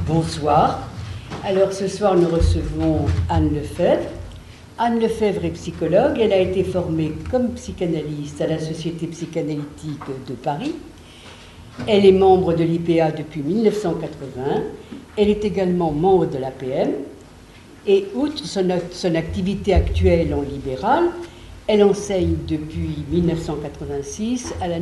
Bonsoir. Alors ce soir nous recevons Anne Lefebvre. Anne Lefebvre est psychologue. Elle a été formée comme psychanalyste à la Société psychanalytique de Paris. Elle est membre de l'IPA depuis 1980. Elle est également membre de l'APM. Et outre son activité actuelle en libéral, elle enseigne depuis 1986 à la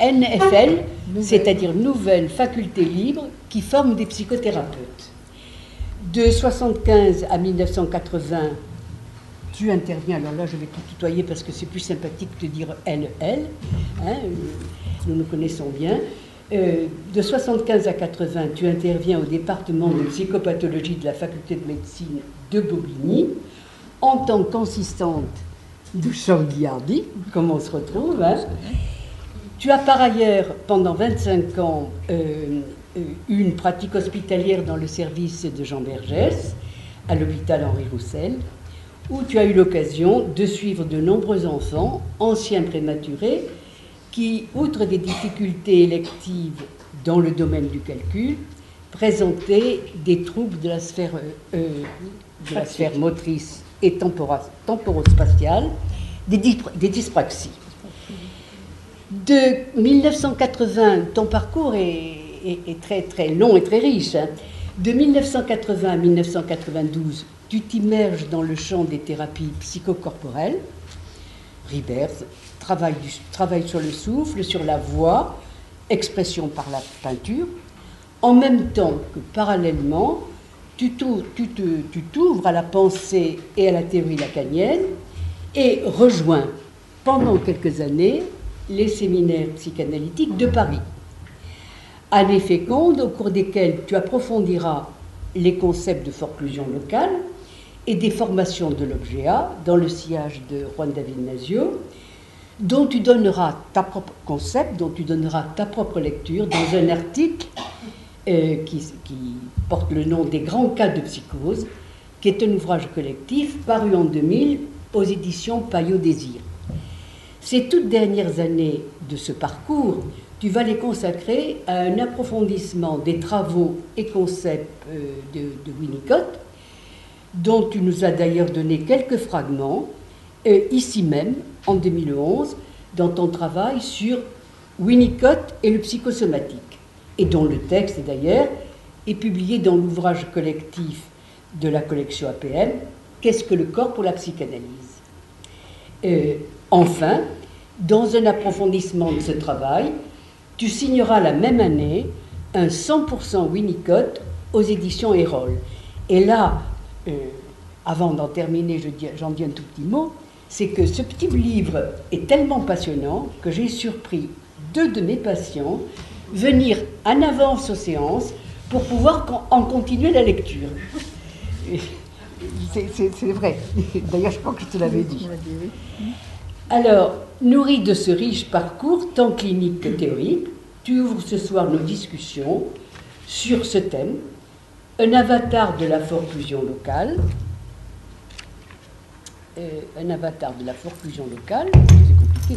NFL, c'est-à-dire Nouvelle Faculté Libre, qui forme des psychothérapeutes. De 1975 à 1980, tu interviens, alors là je vais te tutoyer parce que c'est plus sympathique de dire elle, hein, nous nous connaissons bien. De 1975 à 1980, tu interviens au département de psychopathologie de la faculté de médecine de Bobigny, en tant qu'assistante de Charles-Guillardy, comme on se retrouve. Hein. Tu as par ailleurs, pendant 25 ans, eu une pratique hospitalière dans le service de Jean Bergès, à l'hôpital Henri Roussel, où tu as eu l'occasion de suivre de nombreux enfants, anciens prématurés, qui, outre des difficultés électives dans le domaine du calcul, présentaient des troubles de la sphère motrice et temporospatiale, des dyspraxies. De 1980, ton parcours est très, très long et très riche. Hein. De 1980 à 1992, tu t'immerges dans le champ des thérapies psychocorporelles, Ribers, travail sur le souffle, sur la voix, expression par la peinture, en même temps que parallèlement, tu t'ouvres à la pensée et à la théorie lacanienne et rejoins pendant quelques années les séminaires psychanalytiques de Paris. Années fécondes au cours desquelles tu approfondiras les concepts de forclusion locale et des formations de l'objet dans le sillage de Juan David Nasio, dont tu donneras ta propre concept, dont tu donneras ta propre lecture dans un article qui porte le nom des grands cas de psychose, qui est un ouvrage collectif paru en 2000 aux éditions Payot-Désir. Ces toutes dernières années de ce parcours, tu vas les consacrer à un approfondissement des travaux et concepts de Winnicott, dont tu nous as d'ailleurs donné quelques fragments, ici même, en 2011, dans ton travail sur Winnicott et le psychosomatique, et dont le texte, d'ailleurs, est publié dans l'ouvrage collectif de la collection APM, Qu'est-ce que le corps pour la psychanalyse ? Enfin, dans un approfondissement de ce travail, tu signeras la même année un 100% Winnicott aux éditions Erol. Et là, avant d'en terminer, j'en dis un tout petit mot, c'est que ce petit livre est tellement passionnant que j'ai surpris 2 de mes patients venir en avance aux séances pour pouvoir en continuer la lecture. C'est vrai. D'ailleurs, je crois que je te l'avais dit. Alors, nourri de ce riche parcours, tant clinique que théorique, tu ouvres ce soir nos discussions sur ce thème, un avatar de la forclusion locale. Un avatar de la forclusion locale, c'est compliqué,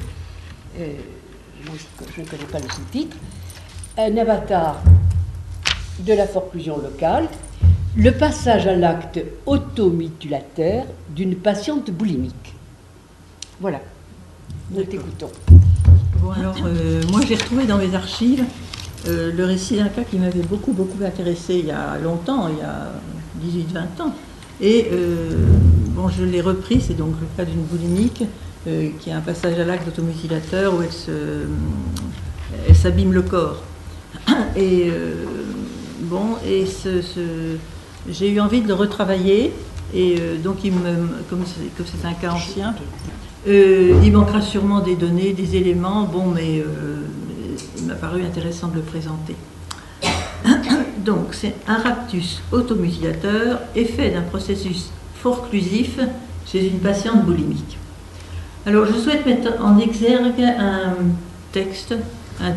je ne connais pas le sous-titre, un avatar de la forclusion locale, le passage à l'acte automutilateur d'une patiente boulimique. Voilà, nous t'écoutons. Bon alors, moi j'ai retrouvé dans mes archives le récit d'un cas qui m'avait beaucoup intéressé il y a longtemps, il y a 18-20 ans. Et bon, je l'ai repris, c'est donc le cas d'une boulimique qui a un passage à l'acte automutilateur où elle s'abîme le corps. Et bon, et j'ai eu envie de le retravailler, et donc comme c'est un cas ancien, il manquera sûrement des données, des éléments, bon, mais il m'a paru intéressant de le présenter. Donc, c'est un raptus automutilateur, effet d'un processus forclusif chez une patiente boulimique. Alors, je souhaite mettre en exergue un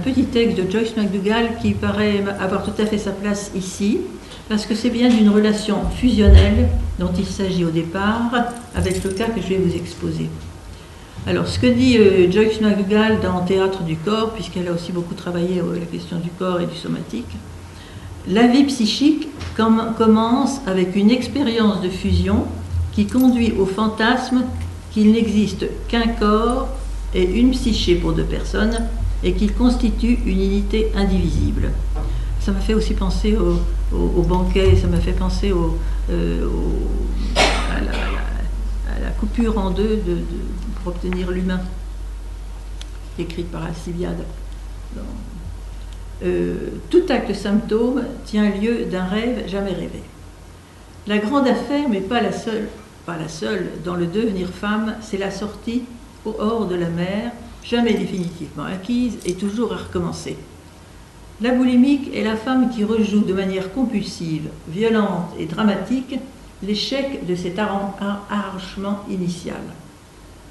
petit texte de Joyce McDougall qui paraît avoir tout à fait sa place ici, parce que c'est bien d'une relation fusionnelle dont il s'agit au départ avec le cas que je vais vous exposer. Alors, ce que dit Joyce McDougall dans Théâtre du corps, puisqu'elle a aussi beaucoup travaillé la question du corps et du somatique, la vie psychique commence avec une expérience de fusion qui conduit au fantasme qu'il n'existe qu'un corps et une psyché pour deux personnes et qu'ils constituent une unité indivisible. Ça m'a fait aussi penser au banquet, ça m'a fait penser à la coupure en deux pour obtenir l'humain, écrite par Alcibiade. Tout acte symptôme tient lieu d'un rêve jamais rêvé. La grande affaire, mais pas la seule, dans le devenir femme, c'est la sortie hors de la mer, jamais définitivement acquise et toujours à recommencer. La boulimique est la femme qui rejoue de manière compulsive, violente et dramatique l'échec de cet arrachement initial.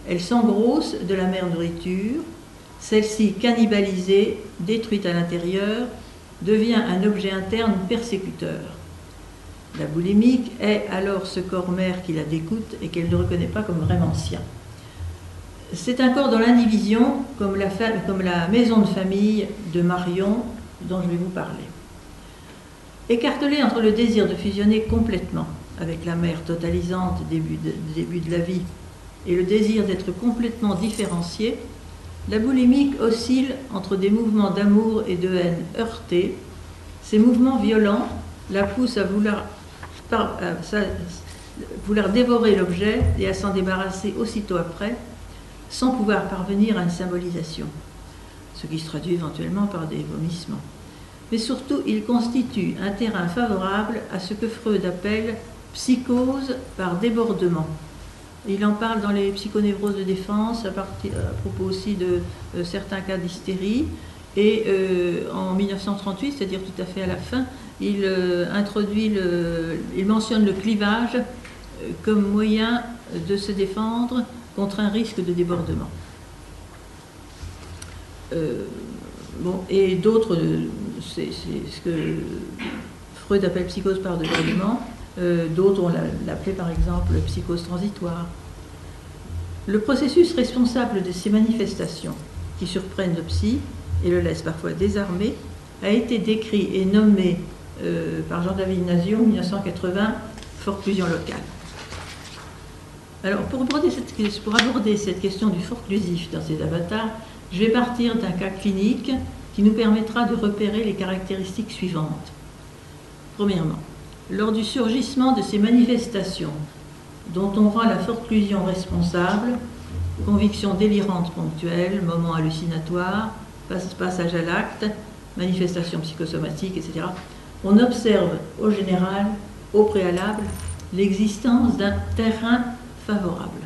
Elle s'engrosse de la mère nourriture, celle-ci cannibalisée, détruite à l'intérieur, devient un objet interne persécuteur. La boulimique est alors ce corps mère qui la dégoûte et qu'elle ne reconnaît pas comme vraiment sien. C'est un corps dans l'indivision, comme la maison de famille de Marion, dont je vais vous parler. Écartelée entre le désir de fusionner complètement avec la mère totalisante début de la vie et le désir d'être complètement différenciée, la boulimique oscille entre des mouvements d'amour et de haine heurtés. Ces mouvements violents la poussent à vouloir dévorer l'objet et à s'en débarrasser aussitôt après, sans pouvoir parvenir à une symbolisation, ce qui se traduit éventuellement par des vomissements. Mais surtout, il constitue un terrain favorable à ce que Freud appelle psychose par débordement. Il en parle dans les psychonévroses de défense, à propos aussi de certains cas d'hystérie. Et en 1938, c'est-à-dire tout à fait à la fin, il mentionne le clivage comme moyen de se défendre contre un risque de débordement. Et d'autres, c'est ce que Freud appelle psychose par débordement. D'autres, on l'appelait par exemple psychose transitoire. Le processus responsable de ces manifestations qui surprennent le psy et le laissent parfois désarmé a été décrit et nommé par Jean-David Nazio en 1980 forclusion locale. Alors, pour aborder cette question du forclusif dans ces avatars, je vais partir d'un cas clinique qui nous permettra de repérer les caractéristiques suivantes. Premièrement, lors du surgissement de ces manifestations dont on rend la forclusion responsable, conviction délirante ponctuelle, moment hallucinatoire, passage à l'acte, manifestation psychosomatique, etc., on observe au général, au préalable, l'existence d'un terrain favorable.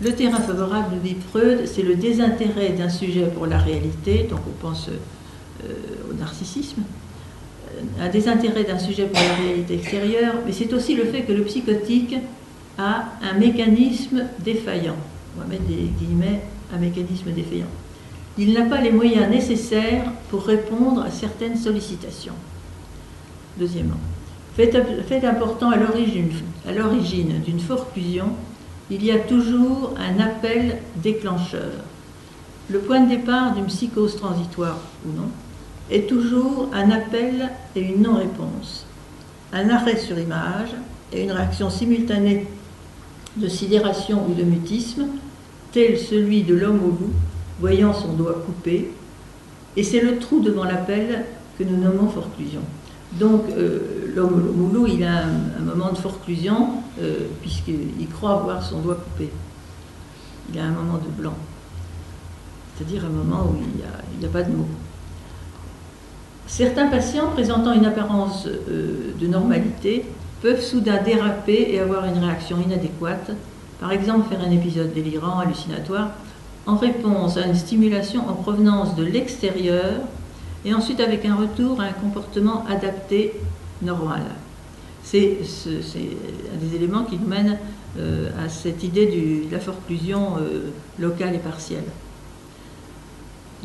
Le terrain favorable, nous dit Freud, c'est le désintérêt d'un sujet pour la réalité, donc on pense au narcissisme, un désintérêt d'un sujet pour la réalité extérieure, mais c'est aussi le fait que le psychotique a un mécanisme défaillant. On va mettre des guillemets, un mécanisme défaillant. Il n'a pas les moyens nécessaires pour répondre à certaines sollicitations. Deuxièmement, fait important à l'origine d'une forclusion, il y a toujours un appel déclencheur. Le point de départ d'une psychose transitoire ou non est toujours un appel et une non-réponse, un arrêt sur image et une réaction simultanée de sidération ou de mutisme, tel celui de l'homme au loup, voyant son doigt coupé, et c'est le trou devant l'appel que nous nommons forclusion. Donc l'homme au loup, il a un moment de forclusion, puisqu'il croit voir son doigt coupé. Il a un moment de blanc, c'est-à-dire un moment où il n'y a pas de mots. Certains patients présentant une apparence de normalité peuvent soudain déraper et avoir une réaction inadéquate, par exemple faire un épisode délirant, hallucinatoire, en réponse à une stimulation en provenance de l'extérieur et ensuite avec un retour à un comportement adapté, normal. C'est un des éléments qui nous mène à cette idée de la forclusion locale et partielle.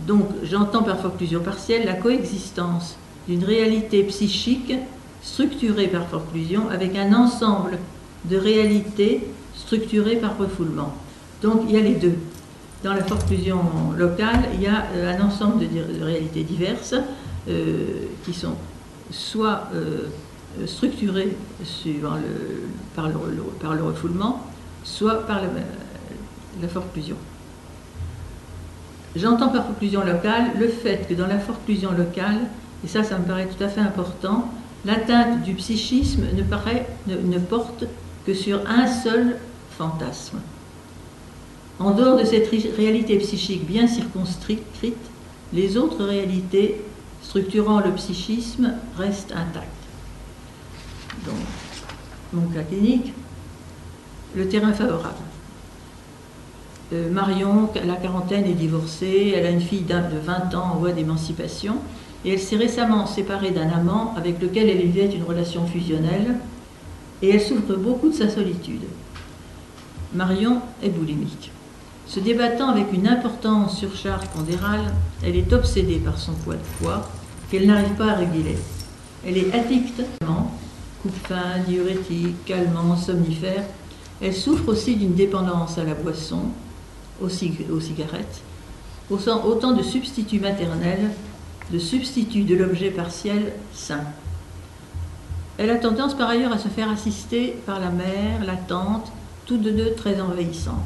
Donc, j'entends par forclusion partielle la coexistence d'une réalité psychique structurée par forclusion avec un ensemble de réalités structurées par refoulement. Donc il y a les deux. Dans la forclusion locale, il y a un ensemble de réalités diverses qui sont soit structurées par le refoulement, soit par la forclusion. J'entends par forclusion locale le fait que dans la forclusion locale, et ça me paraît tout à fait important, l'atteinte du psychisme ne porte que sur un seul fantasme. En dehors de cette réalité psychique bien circonscrite, les autres réalités structurant le psychisme restent intactes. Dans mon cas clinique, le terrain favorable. Marion, à la quarantaine, est divorcée, elle a une fille de 20 ans en voie d'émancipation, et elle s'est récemment séparée d'un amant avec lequel elle vivait une relation fusionnelle, et elle souffre beaucoup de sa solitude. Marion est boulimique. Se débattant avec une importante surcharge pondérale, elle est obsédée par son poids de foie qu'elle n'arrive pas à réguler. Elle est addicte, coupe-faim, diurétique, calmant, somnifère. Elle souffre aussi d'une dépendance à la boisson, aux cigarettes, autant de substituts maternels, de substituts de l'objet partiel sain. Elle a tendance par ailleurs à se faire assister par la mère, la tante, toutes deux très envahissantes.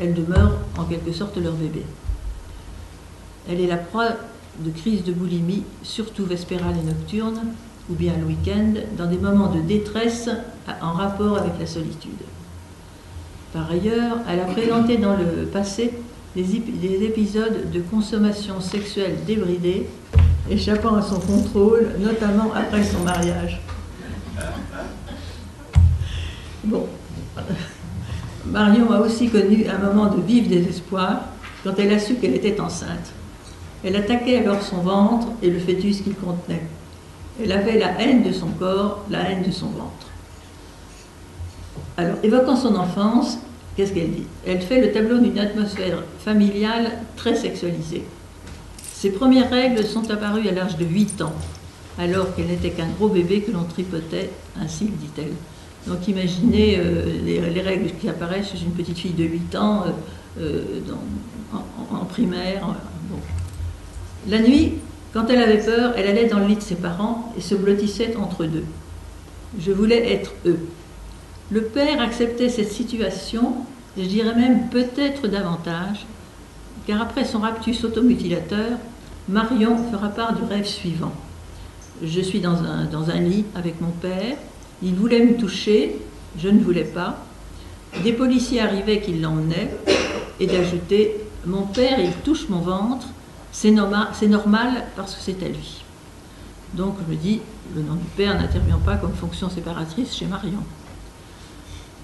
Elle demeure en quelque sorte leur bébé. Elle est la proie de crises de boulimie, surtout vespérales et nocturnes, ou bien le week-end, dans des moments de détresse en rapport avec la solitude. Par ailleurs, elle a présenté dans le passé des épisodes de consommation sexuelle débridée, échappant à son contrôle, notamment après son mariage. Bon. Marion a aussi connu un moment de vif désespoir quand elle a su qu'elle était enceinte. Elle attaquait alors son ventre et le fœtus qu'il contenait. Elle avait la haine de son corps, la haine de son ventre. Alors, évoquant son enfance, qu'est-ce qu'elle dit? Elle fait le tableau d'une atmosphère familiale très sexualisée. Ses premières règles sont apparues à l'âge de 8 ans, alors qu'elle n'était qu'un gros bébé que l'on tripotait, ainsi dit-elle. Donc imaginez les règles qui apparaissent chez une petite fille de 8 ans en primaire. Bon. La nuit, quand elle avait peur, elle allait dans le lit de ses parents et se blottissait entre deux. Je voulais être eux. Le père acceptait cette situation, et je dirais même peut-être davantage, car après son raptus automutilateur, Marion fera part du rêve suivant. Je suis dans un lit avec mon père. Il voulait me toucher, je ne voulais pas. Des policiers arrivaient qui l'emmenaient, et d'ajouter « Mon père, il touche mon ventre, c'est normal parce que c'est à lui. » Donc je me dis, le nom du père n'intervient pas comme fonction séparatrice chez Marion.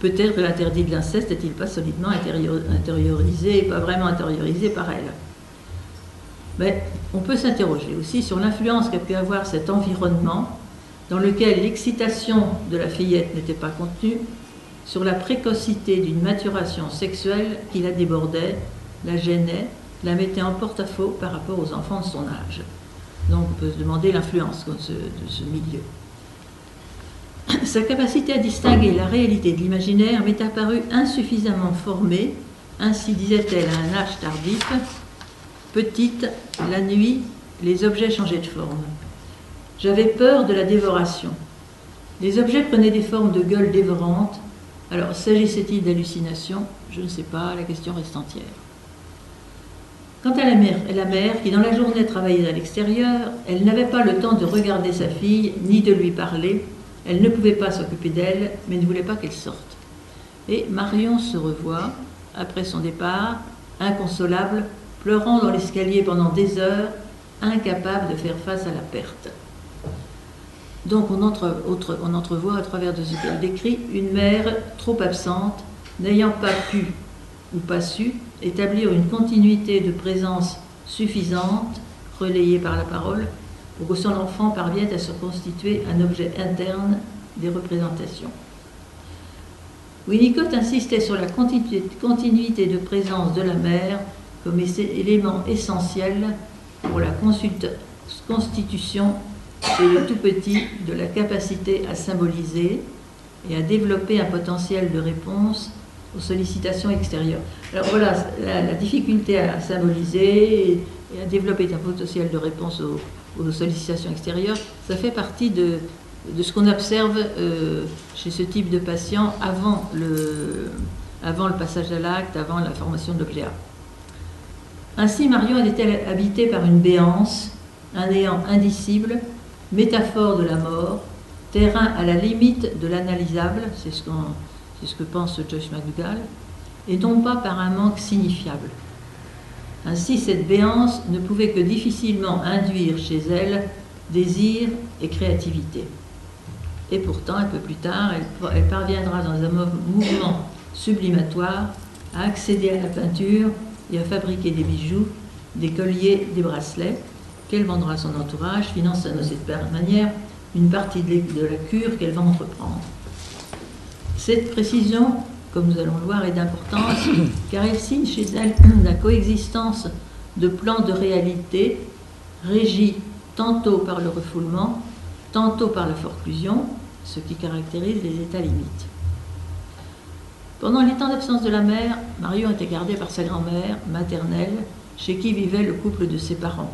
Peut-être que l'interdit de l'inceste n'est-il pas solidement intériorisé, pas vraiment intériorisé par elle. Mais on peut s'interroger aussi sur l'influence qu'a pu avoir cet environnement dans lequel l'excitation de la fillette n'était pas contenue, sur la précocité d'une maturation sexuelle qui la débordait, la gênait, la mettait en porte-à-faux par rapport aux enfants de son âge. Donc on peut se demander l'influence de ce milieu. Sa capacité à distinguer la réalité de l'imaginaire m'est apparue insuffisamment formée, ainsi disait-elle à un âge tardif. Petite, la nuit, les objets changeaient de forme. J'avais peur de la dévoration. Les objets prenaient des formes de gueules dévorantes. Alors, s'agissait-il d'hallucinations? Je ne sais pas, la question reste entière. Quant à la mère, qui dans la journée travaillait à l'extérieur, elle n'avait pas le temps de regarder sa fille, ni de lui parler. Elle ne pouvait pas s'occuper d'elle, mais ne voulait pas qu'elle sorte. Et Marion se revoit, après son départ, inconsolable, pleurant dans l'escalier pendant des heures, incapable de faire face à la perte. Donc on entrevoit à travers de ce qu'elle décrit une mère trop absente, n'ayant pas pu ou pas su établir une continuité de présence suffisante, relayée par la parole, pour que son enfant parvienne à se constituer un objet interne des représentations. Winnicott insistait sur la continuité de présence de la mère comme élément essentiel pour la constitution chez le tout petit de la capacité à symboliser et à développer un potentiel de réponse aux sollicitations extérieures. Alors voilà, la difficulté à symboliser et à développer un potentiel de réponse aux sollicitations extérieures, ça fait partie de ce qu'on observe chez ce type de patient avant le passage à l'acte, avant la formation de l'OGA. Ainsi, Marion était habitée par une béance, un néant indicible, métaphore de la mort, terrain à la limite de l'analysable, c'est ce que pense Joyce McDougall, et non pas par un manque signifiable. Ainsi, cette béance ne pouvait que difficilement induire chez elle désir et créativité. Et pourtant, un peu plus tard, elle parviendra dans un mouvement sublimatoire à accéder à la peinture et à fabriquer des bijoux, des colliers, des bracelets, qu'elle vendra à son entourage, finançant de cette manière une partie de la cure qu'elle va entreprendre. Cette précision, comme nous allons le voir, est d'importance car elle signe chez elle la coexistence de plans de réalité régis tantôt par le refoulement, tantôt par la forclusion, ce qui caractérise les états limites. Pendant les temps d'absence de la mère, Marion était gardée par sa grand-mère maternelle, chez qui vivait le couple de ses parents,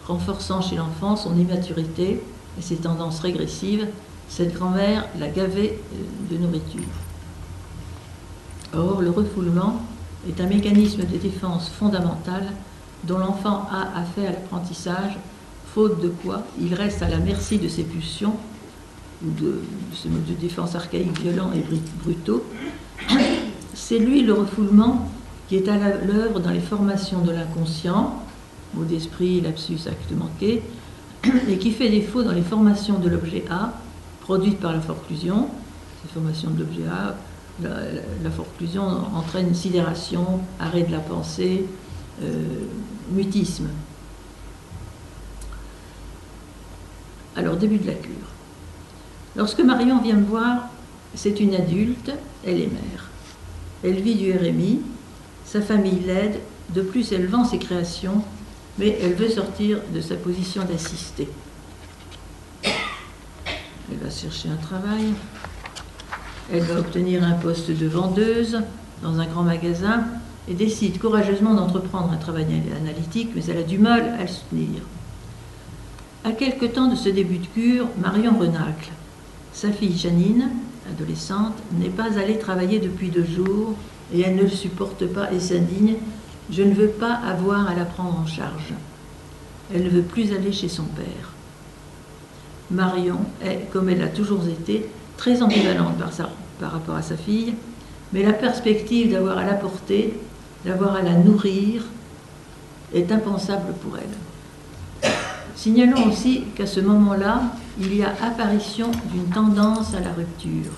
renforçant chez l'enfant son immaturité et ses tendances régressives. Cette grand-mère la gavait de nourriture. Or, le refoulement est un mécanisme de défense fondamental dont l'enfant a fait à l'apprentissage, faute de quoi il reste à la merci de ses pulsions ou de ces modes de défense archaïques, violents et brutaux. C'est lui, le refoulement, qui est à l'œuvre dans les formations de l'inconscient, mot d'esprit, lapsus, acte manqué, et qui fait défaut dans les formations de l'objet A, produites par la forclusion. Ces formations de l'objet A, la forclusion entraîne sidération, arrêt de la pensée, mutisme. Alors, début de la cure. Lorsque Marion vient me voir, c'est une adulte, elle est mère. Elle vit du RMI, sa famille l'aide, de plus elle vend ses créations, mais elle veut sortir de sa position d'assistée. Elle va chercher un travail, elle va obtenir un poste de vendeuse dans un grand magasin et décide courageusement d'entreprendre un travail analytique, mais elle a du mal à le soutenir. À quelque temps de ce début de cure, Marion renacle. Sa fille Janine, adolescente, n'est pas allée travailler depuis 2 jours et elle ne le supporte pas et s'indigne. Je ne veux pas avoir à la prendre en charge. Elle ne veut plus aller chez son père. Marion est, comme elle a toujours été, très ambivalente par rapport à sa fille, mais la perspective d'avoir à la porter, d'avoir à la nourrir, est impensable pour elle. Signalons aussi qu'à ce moment-là, il y a apparition d'une tendance à la rupture.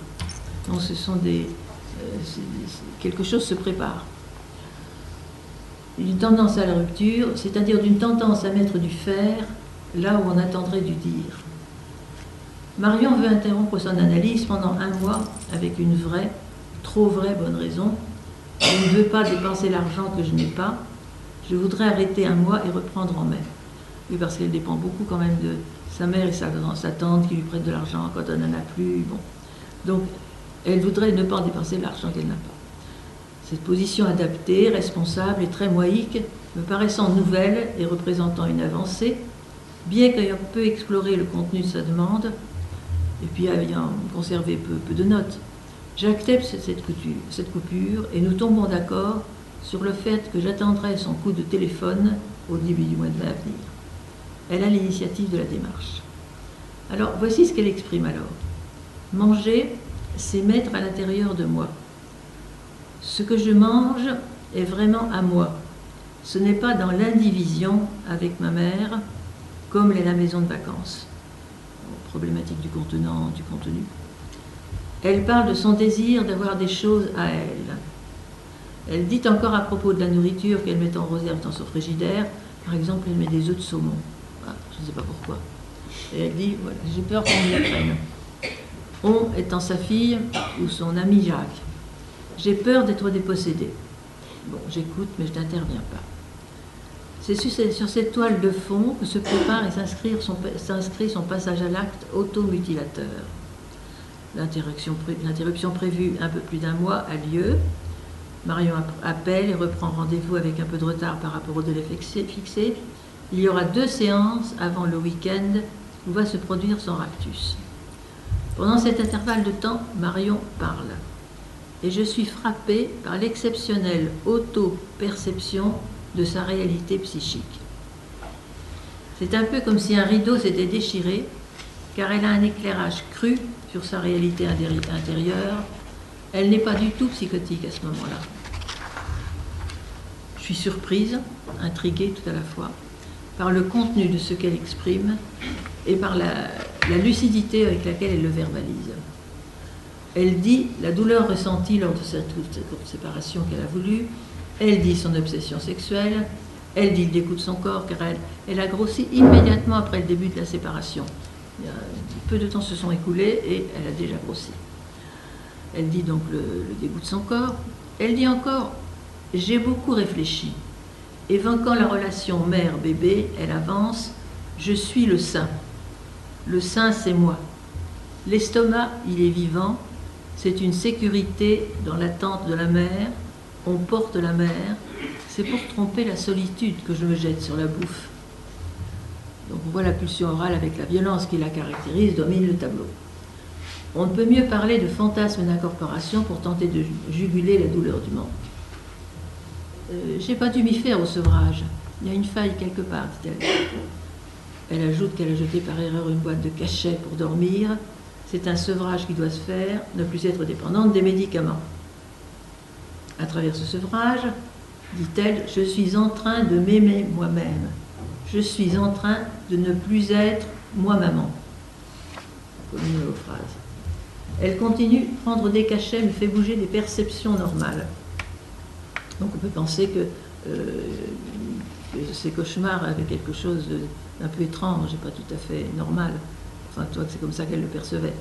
Donc ce sont quelque chose se prépare. Une tendance à la rupture, c'est-à-dire d'une tendance à mettre du fer là où on attendrait du dire. Marion veut interrompre son analyse pendant 1 mois avec une vraie, trop vraie bonne raison. Je ne veux pas dépenser l'argent que je n'ai pas. Je voudrais arrêter 1 mois et reprendre en main. Oui, parce qu'elle dépend beaucoup quand même de sa mère et sa tante qui lui prêtent de l'argent quand on n'en a plus. Bon. Donc, elle voudrait ne pas dépenser l'argent qu'elle n'a pas. Cette position adaptée, responsable et très moïque, me paraissant nouvelle et représentant une avancée, bien qu'ayant peu exploré le contenu de sa demande, et puis ayant conservé peu de notes, j'accepte cette coupure et nous tombons d'accord sur le fait que j'attendrai son coup de téléphone au début du mois de mai à venir. Elle a l'initiative de la démarche. Alors, voici ce qu'elle exprime alors. Manger, c'est mettre à l'intérieur de moi. Ce que je mange est vraiment à moi. Ce n'est pas dans l'indivision avec ma mère, comme l'est la maison de vacances. Problématique du contenant, du contenu. Elle parle de son désir d'avoir des choses à elle. Elle dit encore à propos de la nourriture qu'elle met en réserve dans son frigidaire. Par exemple, elle met des œufs de saumon. Ah, je ne sais pas pourquoi. Et elle dit, voilà, j'ai peur qu'on me les prenne. On étant sa fille ou son ami Jacques. J'ai peur d'être dépossédée. Bon, j'écoute, mais je n'interviens pas. C'est sur cette toile de fond que se prépare et s'inscrit son passage à l'acte automutilateur. L'interruption prévue un peu plus d'un mois a lieu. Marion appelle et reprend rendez-vous avec un peu de retard par rapport au délai fixé. Il y aura 2 séances avant le week-end où va se produire son ractus. Pendant cet intervalle de temps, Marion parle. Et je suis frappée par l'exceptionnelle auto-perception de sa réalité psychique. C'est un peu comme si un rideau s'était déchiré, car elle a un éclairage cru sur sa réalité intérieure. Elle n'est pas du tout psychotique à ce moment-là. Je suis surprise, intriguée tout à la fois, par le contenu de ce qu'elle exprime et par la lucidité avec laquelle elle le verbalise. Elle dit la douleur ressentie lors de cette courte séparation qu'elle a voulu, elle dit son obsession sexuelle, elle dit le dégoût de son corps, car elle a grossi immédiatement après le début de la séparation. Peu de temps se sont écoulés et elle a déjà grossi. Elle dit donc le dégoût de son corps. Elle dit encore « J'ai beaucoup réfléchi ». Évoquant la relation mère-bébé, elle avance « Je suis le sein. Le sein, c'est moi. L'estomac, il est vivant. C'est une sécurité dans l'attente de la mère. On porte la mère. C'est pour tromper la solitude que je me jette sur la bouffe. » Donc on voit la pulsion orale avec la violence qui la caractérise, domine le tableau. On ne peut mieux parler de fantasme d'incorporation pour tenter de juguler la douleur du manque. J'ai pas dû m'y faire au sevrage. Il y a une faille quelque part, dit-elle. Elle ajoute qu'elle a jeté par erreur une boîte de cachets pour dormir. C'est un sevrage qui doit se faire, ne plus être dépendante des médicaments. À travers ce sevrage, dit-elle, je suis en train de m'aimer moi-même. Je suis en train de ne plus être moi-maman. Comme une phrase. Elle continue, prendre des cachets me fait bouger des perceptions normales. Donc on peut penser que ces cauchemars avaient quelque chose d'un peu étrange et pas tout à fait normal. Enfin, toi, c'est comme ça qu'elle le percevait.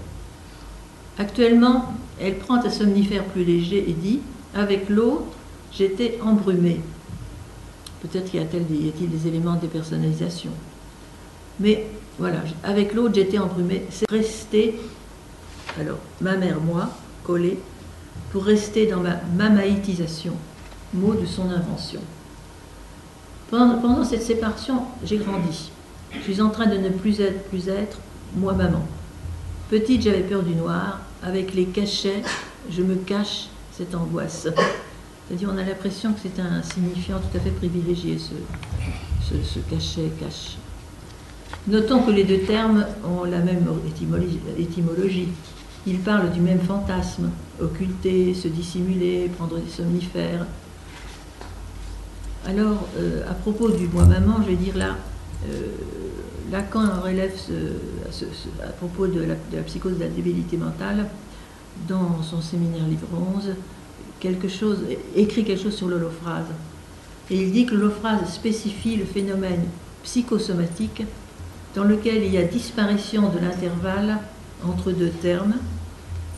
Actuellement, elle prend un somnifère plus léger et dit « Avec l'autre, j'étais embrumée ». Peut-être y a-t-il des éléments de dépersonnalisation. Mais voilà, avec l'autre, j'étais embrumée. C'est rester, alors, ma mère, moi, collée, pour rester dans ma mamaïtisation, mot de son invention. Pendant cette séparation, j'ai grandi. Je suis en train de ne plus être moi, maman. Petite, j'avais peur du noir. Avec les cachets, je me cache cette angoisse. C'est-à-dire, on a l'impression que c'est un signifiant tout à fait privilégié, ce cachet, cache. Notons que les deux termes ont la même étymologie. Ils parlent du même fantasme, occulter, se dissimuler, prendre des somnifères. Alors, à propos du moi-maman, je vais dire là, Lacan relève à propos de la psychose de la débilité mentale, dans son séminaire livre 11, écrit quelque chose sur l'holophrase. Et il dit que l'holophrase spécifie le phénomène psychosomatique dans lequel il y a disparition de l'intervalle entre deux termes.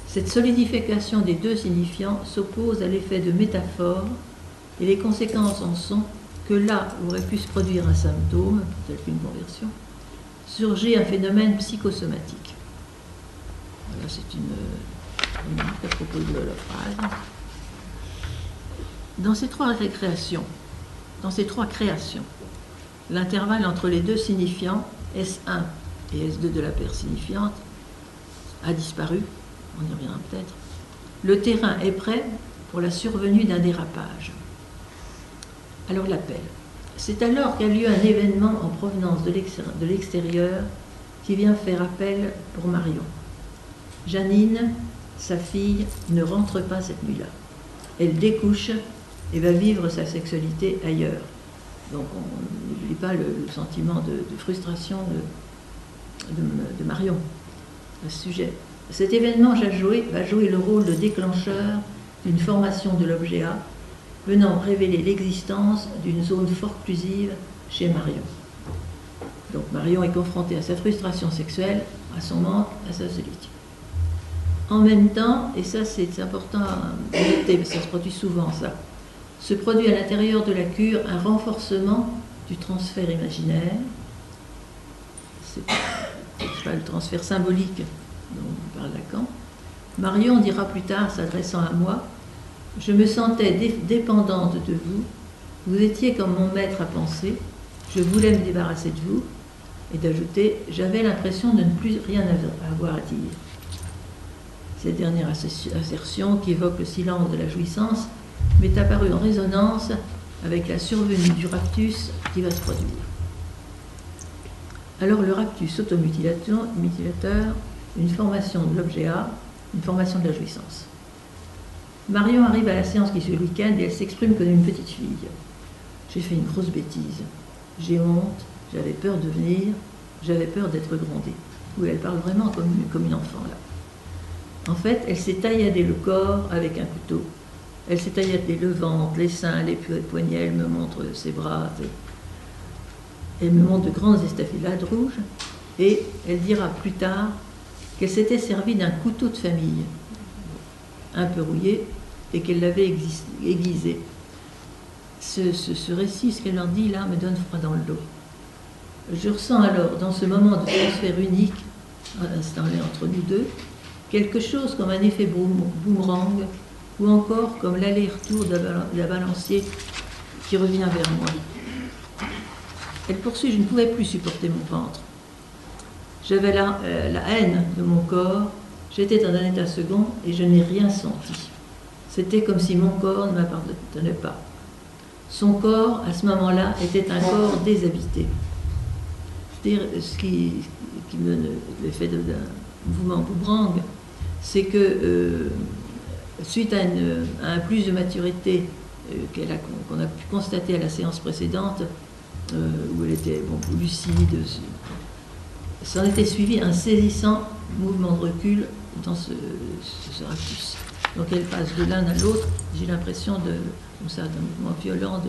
Cette solidification des deux signifiants s'oppose à l'effet de métaphore et les conséquences en sont que là où aurait pu se produire un symptôme, tel qu'une conversion, surgit un phénomène psychosomatique. Voilà, c'est une remarque à propos de l'holophrase. Dans ces trois créations, l'intervalle entre les deux signifiants, S1 et S2 de la paire signifiante, a disparu, on y reviendra peut-être. Le terrain est prêt pour la survenue d'un dérapage. Alors l'appel. C'est alors qu'a lieu un événement en provenance de l'extérieur qui vient faire appel pour Marion. Janine, sa fille, ne rentre pas cette nuit-là. Elle découche et va vivre sa sexualité ailleurs. Donc on n'oublie pas le sentiment de frustration de Marion à ce sujet. Cet événement va jouer le rôle de déclencheur d'une formation de l'objet A, venant révéler l'existence d'une zone forclusive chez Marion. Donc Marion est confrontée à sa frustration sexuelle, à son manque, à sa solitude. En même temps, et ça c'est important à noter, parce que ça se produit souvent ça, se produit à l'intérieur de la cure un renforcement du transfert imaginaire. C'est pas le transfert symbolique dont parle Lacan, Marion dira plus tard, s'adressant à moi, « Je me sentais dépendante de vous, vous étiez comme mon maître à penser, je voulais me débarrasser de vous. » Et d'ajouter, « J'avais l'impression de ne plus rien avoir à dire. » Cette dernière assertion, qui évoque le silence de la jouissance, m'est apparue en résonance avec la survenue du raptus qui va se produire. Alors le raptus automutilateur, une formation de l'objet A, une formation de la jouissance. Marion arrive à la séance qui suit le week-end et elle s'exprime comme une petite fille. « J'ai fait une grosse bêtise. J'ai honte, j'avais peur de venir, j'avais peur d'être grondée. » Oui, elle parle vraiment comme une enfant là. En fait, elle s'est tailladé le corps avec un couteau. Elle s'est tailladé le ventre, les seins, les poignets, elle me montre ses bras. Elle me montre de grandes estafilades rouges et elle dira plus tard qu'elle s'était servie d'un couteau de famille, un peu rouillé, et qu'elle l'avait aiguisé. Ce récit, ce qu'elle en dit là, me donne froid dans le dos. Je ressens alors, dans ce moment de transfert unique, installé entre nous deux, quelque chose comme un effet boomerang, ou encore comme l'aller-retour d'un balancier qui revient vers moi. Elle poursuit, je ne pouvais plus supporter mon ventre. J'avais la haine de mon corps, j'étais dans un état second et je n'ai rien senti. C'était comme si mon corps ne m'appartenait pas. Son corps, à ce moment-là, était un corps déshabité. C'est-à-dire, ce qui me donne l'effet d'un mouvement boomerang, c'est que suite à un plus de maturité qu'on a pu constater à la séance précédente, où elle était plus lucide, s'en était suivi un saisissant mouvement de recul dans ce raptus. Donc elle passe de l'un à l'autre, j'ai l'impression d'un mouvement violent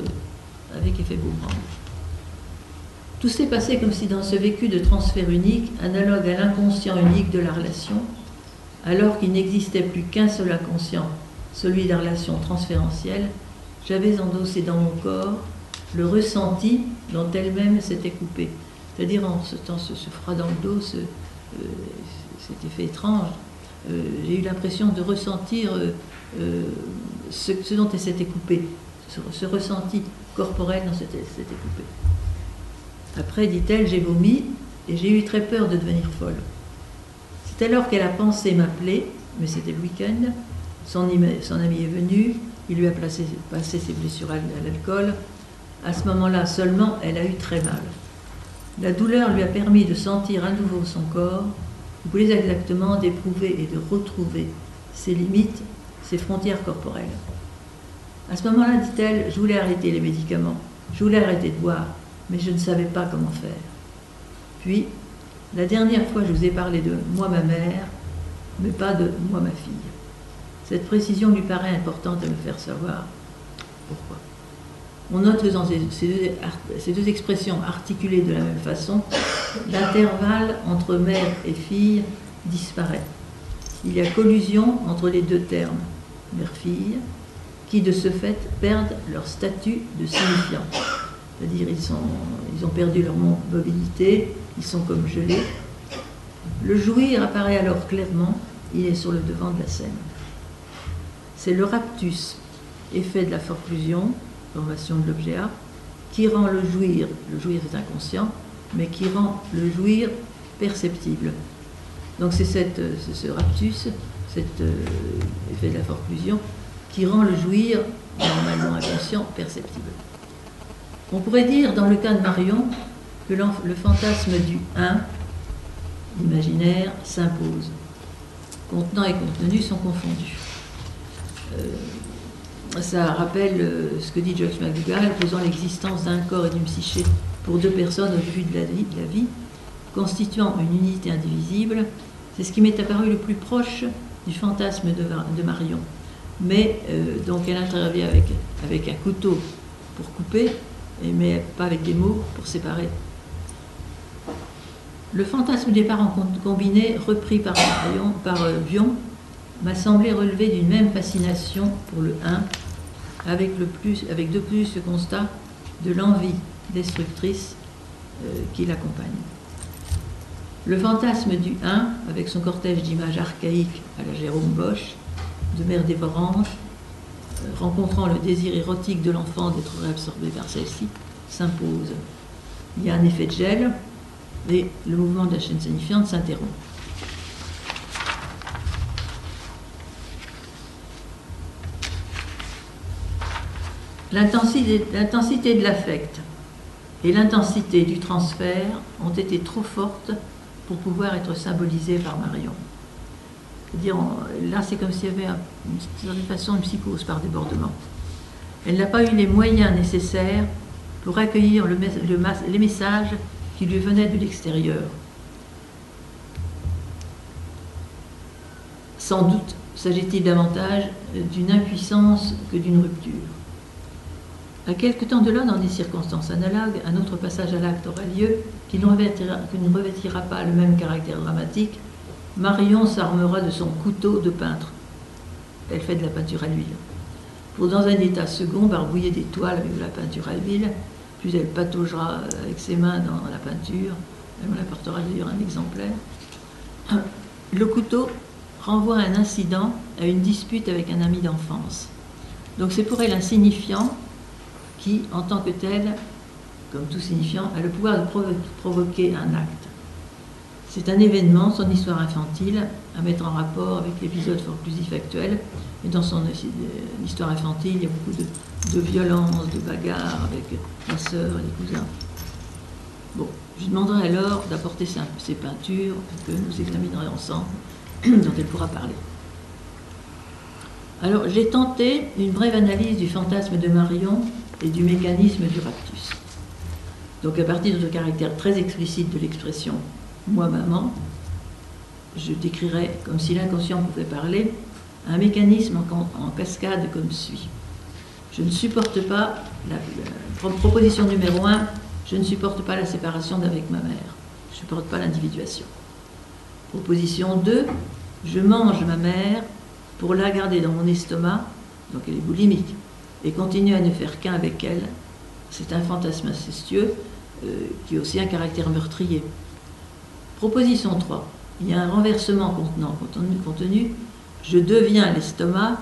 avec effet boomerang. Tout s'est passé comme si dans ce vécu de transfert unique, analogue à l'inconscient unique de la relation, alors qu'il n'existait plus qu'un seul inconscient, celui de la relation transférentielle, j'avais endossé dans mon corps le ressenti dont elle-même s'était coupée. C'est-à-dire en ce temps, ce froid dans le dos, cet effet étrange, j'ai eu l'impression de ressentir ce dont elle s'était coupée, ce ressenti corporel dont s'était coupée. Après, dit-elle, j'ai vomi et j'ai eu très peur de devenir folle. C'est alors qu'elle a pensé m'appeler, mais c'était le week-end, son ami est venu, il lui a passé ses blessures à l'alcool. À ce moment-là seulement, elle a eu très mal. La douleur lui a permis de sentir à nouveau son corps, ou plus exactement d'éprouver et de retrouver ses limites, ses frontières corporelles. À ce moment-là, dit-elle, je voulais arrêter les médicaments, je voulais arrêter de boire, mais je ne savais pas comment faire. Puis, la dernière fois, je vous ai parlé de moi, ma mère, mais pas de moi, ma fille. Cette précision lui paraît importante à me faire savoir pourquoi. On note que dans ces deux expressions articulées de la même façon, l'intervalle entre mère et fille disparaît. Il y a collusion entre les deux termes, mère-fille, qui de ce fait perdent leur statut de signifiant. C'est-à-dire ils ont perdu leur mobilité, ils sont comme gelés. Le jouir apparaît alors clairement, il est sur le devant de la scène. C'est le raptus, effet de la forclusion, formation de l'objet A, qui rend le jouir est inconscient, mais qui rend le jouir perceptible. Donc c'est ce raptus, cet effet de la forclusion, qui rend le jouir, normalement inconscient, perceptible. On pourrait dire, dans le cas de Marion, que le fantasme du un, l'imaginaire, s'impose. Contenant et contenu sont confondus. Ça rappelle ce que dit Joyce McDougall, posant l'existence d'un corps et d'une psyché pour deux personnes au début de la vie, constituant une unité indivisible. C'est ce qui m'est apparu le plus proche du fantasme de Marion. Mais donc elle intervient avec un couteau pour couper, mais pas avec des mots pour séparer. Le fantasme des parents combinés, repris par Bion, m'a semblé relever d'une même fascination pour le 1, avec de plus ce constat de l'envie destructrice qui l'accompagne. Le fantasme du 1, avec son cortège d'images archaïques à la Jérôme Bosch, de mère dévorante, rencontrant le désir érotique de l'enfant d'être réabsorbé par celle-ci, s'impose. Il y a un effet de gel et le mouvement de la chaîne signifiante s'interrompt. L'intensité de l'affect et l'intensité du transfert ont été trop fortes pour pouvoir être symbolisées par Marion. C'est-à-dire, là, c'est comme s'il y avait d'une certaine façon une psychose par débordement. Elle n'a pas eu les moyens nécessaires pour accueillir les messages qui lui venaient de l'extérieur. Sans doute s'agit-il davantage d'une impuissance que d'une rupture. À quelque temps de là, dans des circonstances analogues, un autre passage à l'acte aura lieu qui ne revêtira pas le même caractère dramatique. Marion s'armera de son couteau de peintre. Elle fait de la peinture à l'huile. Pour, dans un état second, barbouiller des toiles avec de la peinture à l'huile, puis elle pataugera avec ses mains dans la peinture. Elle me apportera d'ailleurs un exemplaire. Le couteau renvoie à un incident, à une dispute avec un ami d'enfance. Donc c'est pour elle un signifiant qui, en tant que tel, comme tout signifiant, a le pouvoir de provoquer un acte. C'est un événement, son histoire infantile, à mettre en rapport avec l'épisode forclusif actuel. Et dans son histoire infantile, il y a beaucoup de violence, de bagarres avec la sœur et les cousins. Bon, je lui demanderai alors d'apporter ces peintures que nous examinerons ensemble, dont elle pourra parler. Alors, j'ai tenté une brève analyse du fantasme de Marion et du mécanisme du raptus. Donc, à partir de caractère très explicite de l'expression « moi, maman », je décrirais, comme si l'inconscient pouvait parler, un mécanisme en cascade comme suit. Je ne supporte pas, proposition numéro 1, je ne supporte pas la séparation d'avec ma mère. Je ne supporte pas l'individuation. Proposition 2, je mange ma mère pour la garder dans mon estomac, donc elle est boulimique, et continuer à ne faire qu'un avec elle. C'est un fantasme incestueux qui a aussi un caractère meurtrier. Proposition 3, il y a un renversement contenant contenu, je deviens l'estomac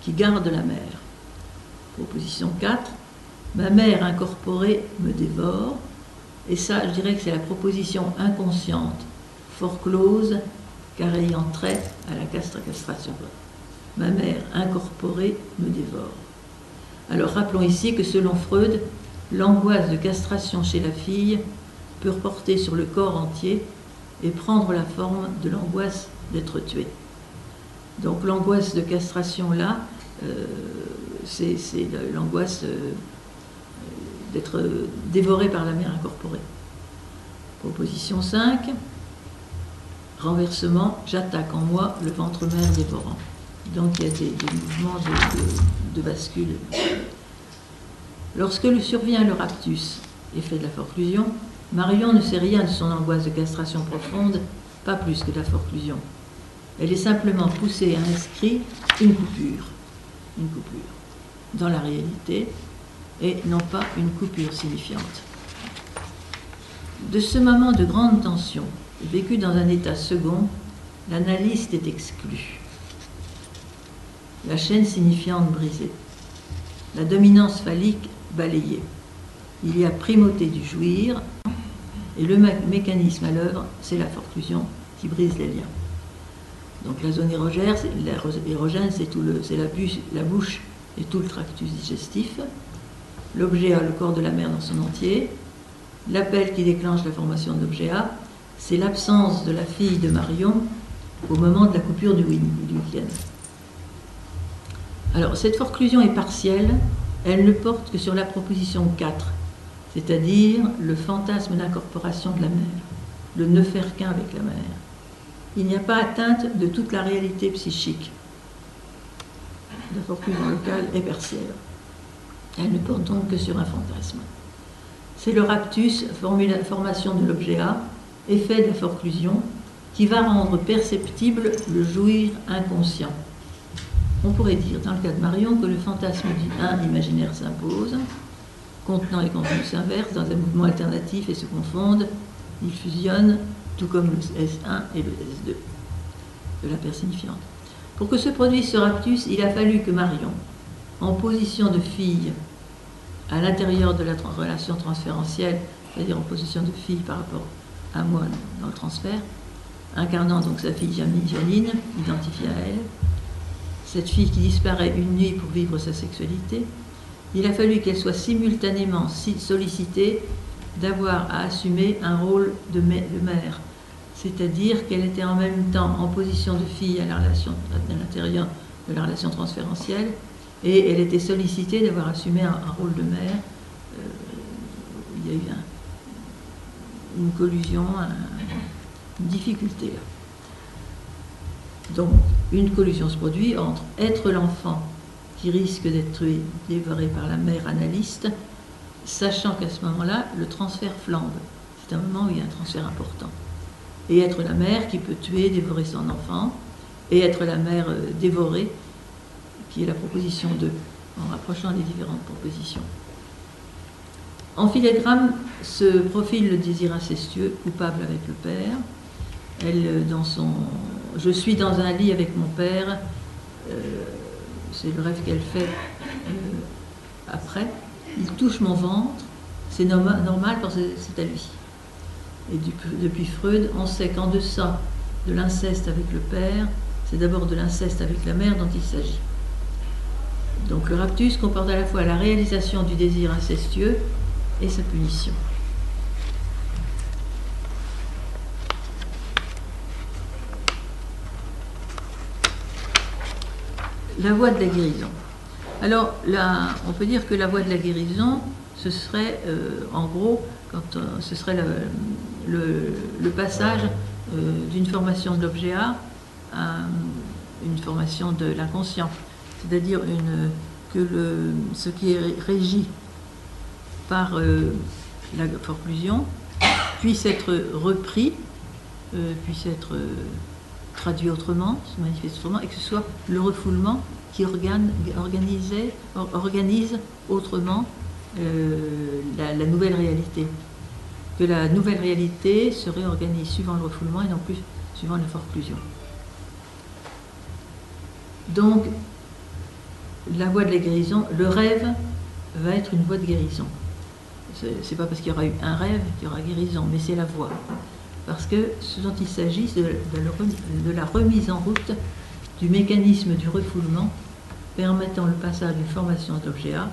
qui garde la mère. Proposition 4, ma mère incorporée me dévore, et ça, je dirais que c'est la proposition inconsciente, fort close, car ayant trait à la castration. Ma mère incorporée me dévore. Alors rappelons ici que selon Freud, l'angoisse de castration chez la fille peut reporter sur le corps entier et prendre la forme de l'angoisse d'être tuée. Donc l'angoisse de castration là, c'est l'angoisse d'être dévoré par la mère incorporée. Proposition 5, renversement, j'attaque en moi le ventre-mère dévorant. Donc il y a des mouvements de bascule. Lorsque survient le raptus, effet de la forclusion, Marion ne sait rien de son angoisse de castration profonde, pas plus que de la forclusion. Elle est simplement poussée à inscrire une coupure dans la réalité, et non pas une coupure signifiante. De ce moment de grande tension, vécu dans un état second, l'analyste est exclue. La chaîne signifiante brisée, la dominance phallique balayée. Il y a primauté du jouir, et le mécanisme à l'œuvre, c'est la forclusion qui brise les liens. Donc la zone érogène, c'est la bouche et tout le tractus digestif. L'objet A, le corps de la mère dans son entier. L'appel qui déclenche la formation de l'objet A, c'est l'absence de la fille de Marion au moment de la coupure du week-end. Alors, cette forclusion est partielle, elle ne porte que sur la proposition 4, c'est-à-dire le fantasme d'incorporation de la mère, le ne faire qu'un avec la mère. Il n'y a pas atteinte de toute la réalité psychique. La forclusion locale est partielle. Elle ne porte donc que sur un fantasme. C'est le raptus, formation de l'objet A, effet de la forclusion, qui va rendre perceptible le jouir inconscient. On pourrait dire, dans le cas de Marion, que le fantasme du 1 imaginaire s'impose, contenant et contenu s'inversent dans un mouvement alternatif et se confondent, ils fusionnent, tout comme le S1 et le S2 de la personnifiante. Pour que se produise ce raptus, il a fallu que Marion, en position de fille, à l'intérieur de la relation transférentielle, c'est-à-dire en position de fille par rapport à moi dans le transfert, incarnant donc sa fille Janine, identifiée à elle, cette fille qui disparaît une nuit pour vivre sa sexualité, il a fallu qu'elle soit simultanément sollicitée d'avoir à assumer un rôle de mère, c'est-à-dire qu'elle était en même temps en position de fille à l'intérieur de la relation transférentielle, et elle était sollicitée d'avoir assumé un rôle de mère. Il y a eu une collusion, une difficulté là. Donc, une collusion se produit entre être l'enfant qui risque d'être tué, dévoré par la mère analyste, sachant qu'à ce moment-là, le transfert flambe. C'est un moment où il y a un transfert important. Et être la mère qui peut tuer, dévorer son enfant, et être la mère dévorée, qui est la proposition 2, en rapprochant les différentes propositions. En filigramme se profile le désir incestueux, coupable avec le père. Elle, dans son « Je suis dans un lit avec mon père », c'est le rêve qu'elle fait après. Il touche mon ventre, c'est normal parce que c'est à lui. Et depuis Freud, on sait qu'en deçà de l'inceste avec le père, c'est d'abord de l'inceste avec la mère dont il s'agit. Donc le raptus comporte à la fois la réalisation du désir incestueux et sa punition. La voie de la guérison. Alors là, on peut dire que la voie de la guérison, ce serait en gros, ce serait le passage d'une formation de l'objet A à une formation de l'inconscient. C'est-à-dire ce qui est régi par la forclusion puisse être repris, puisse être traduit autrement, se manifeste autrement, et que ce soit le refoulement qui organise autrement la nouvelle réalité. Que la nouvelle réalité se réorganise suivant le refoulement et non plus suivant la forclusion. Donc, la voie de la guérison, le rêve va être une voie de guérison. C'est pas parce qu'il y aura eu un rêve qu'il y aura guérison, mais c'est la voie. Parce que ce dont il s'agit, c'est de la remise en route du mécanisme du refoulement permettant le passage d'une formation d'objet A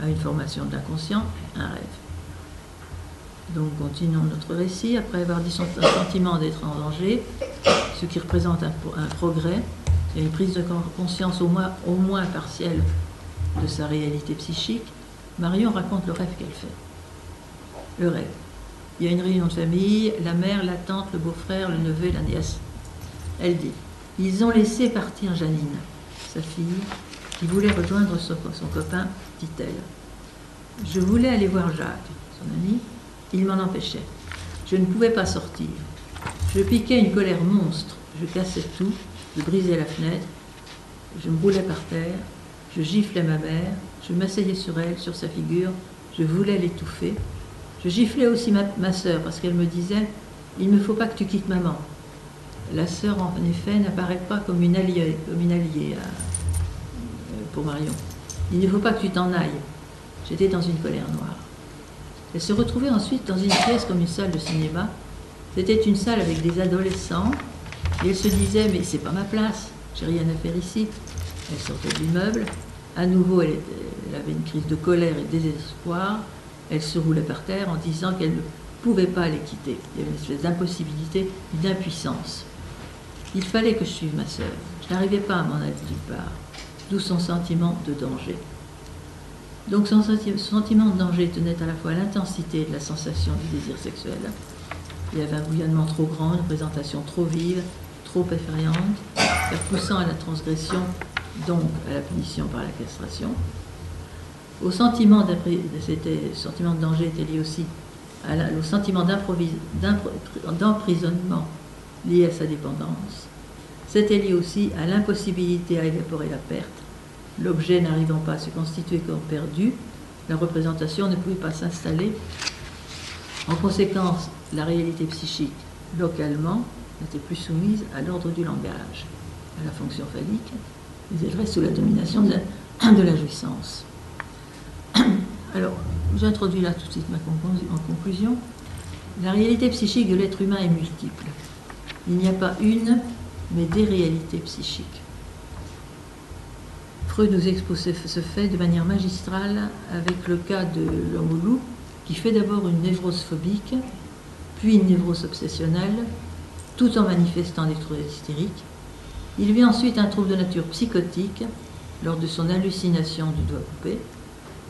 à une formation de l'inconscient, un rêve. Donc continuons notre récit. Après avoir dit son sentiment d'être en danger, ce qui représente un progrès, et une prise de conscience au moins partielle de sa réalité psychique, Marion raconte le rêve qu'elle fait. Le rêve. Il y a une réunion de famille, la mère, la tante, le beau-frère, le neveu et la nièce. Elle dit, ils ont laissé partir Janine, sa fille, qui voulait rejoindre son copain, dit-elle. Je voulais aller voir Jacques, son ami, il m'en empêchait. Je ne pouvais pas sortir. Je piquais une colère monstre, je cassais tout, je brisais la fenêtre, je me roulais par terre, je giflais ma mère, je m'asseyais sur elle, sur sa figure, je voulais l'étouffer. Je giflais aussi ma sœur parce qu'elle me disait « Il ne faut pas que tu quittes maman ». La sœur, en effet, n'apparaît pas comme une alliée pour Marion. « Il ne faut pas que tu t'en ailles ». J'étais dans une colère noire. Elle se retrouvait ensuite dans une pièce comme une salle de cinéma. C'était une salle avec des adolescents. Et elle se disait « Mais c'est pas ma place, j'ai rien à faire ici ». Elle sortait de l'immeuble. À nouveau, elle avait une crise de colère et de désespoir. Elle se roulait par terre en disant qu'elle ne pouvait pas les quitter. Il y avait une espèce d'impossibilité, d'impuissance. Il fallait que je suive ma sœur. Je n'arrivais pas à m'en aller nulle part. D'où son sentiment de danger. Donc son sentiment de danger tenait à la fois à l'intensité de la sensation du désir sexuel. Il y avait un bouillonnement trop grand, une présentation trop vive, trop effrayante, la poussant à la transgression, donc à la punition par la castration. Au sentiment de danger était lié aussi au sentiment d'emprisonnement lié à sa dépendance. C'était lié aussi à l'impossibilité à évaporer la perte. L'objet n'arrivant pas à se constituer comme perdu, la représentation ne pouvait pas s'installer. En conséquence, la réalité psychique localement, n'étaient plus soumises à l'ordre du langage, à la fonction phallique, mais elles restent sous la domination de la jouissance. Alors, j'introduis là tout de suite en conclusion. La réalité psychique de l'être humain est multiple. Il n'y a pas une, mais des réalités psychiques. Freud nous expose ce fait de manière magistrale avec le cas de l'homme au loup, qui fait d'abord une névrose phobique, puis une névrose obsessionnelle, tout en manifestant des troubles hystériques. Il vit ensuite un trouble de nature psychotique lors de son hallucination du doigt coupé,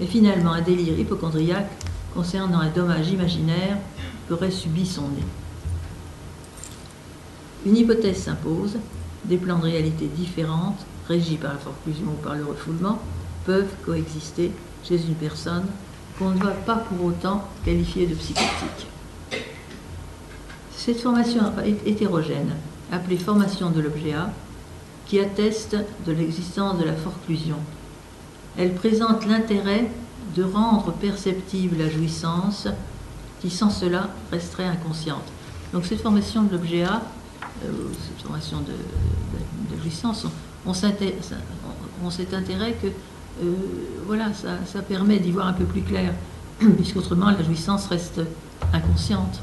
et finalement un délire hypocondriaque concernant un dommage imaginaire qu'aurait subi son nez. Une hypothèse s'impose, des plans de réalité différentes, régis par la forclusion ou par le refoulement, peuvent coexister chez une personne qu'on ne doit pas pour autant qualifier de psychotique. Cette formation hétérogène, appelée formation de l'objet A, qui atteste de l'existence de la forclusion. Elle présente l'intérêt de rendre perceptible la jouissance qui, sans cela, resterait inconsciente. Donc cette formation de l'objet A, cette formation de jouissance, on cet intérêt que voilà, ça permet d'y voir un peu plus clair, puisqu'autrement la jouissance reste inconsciente.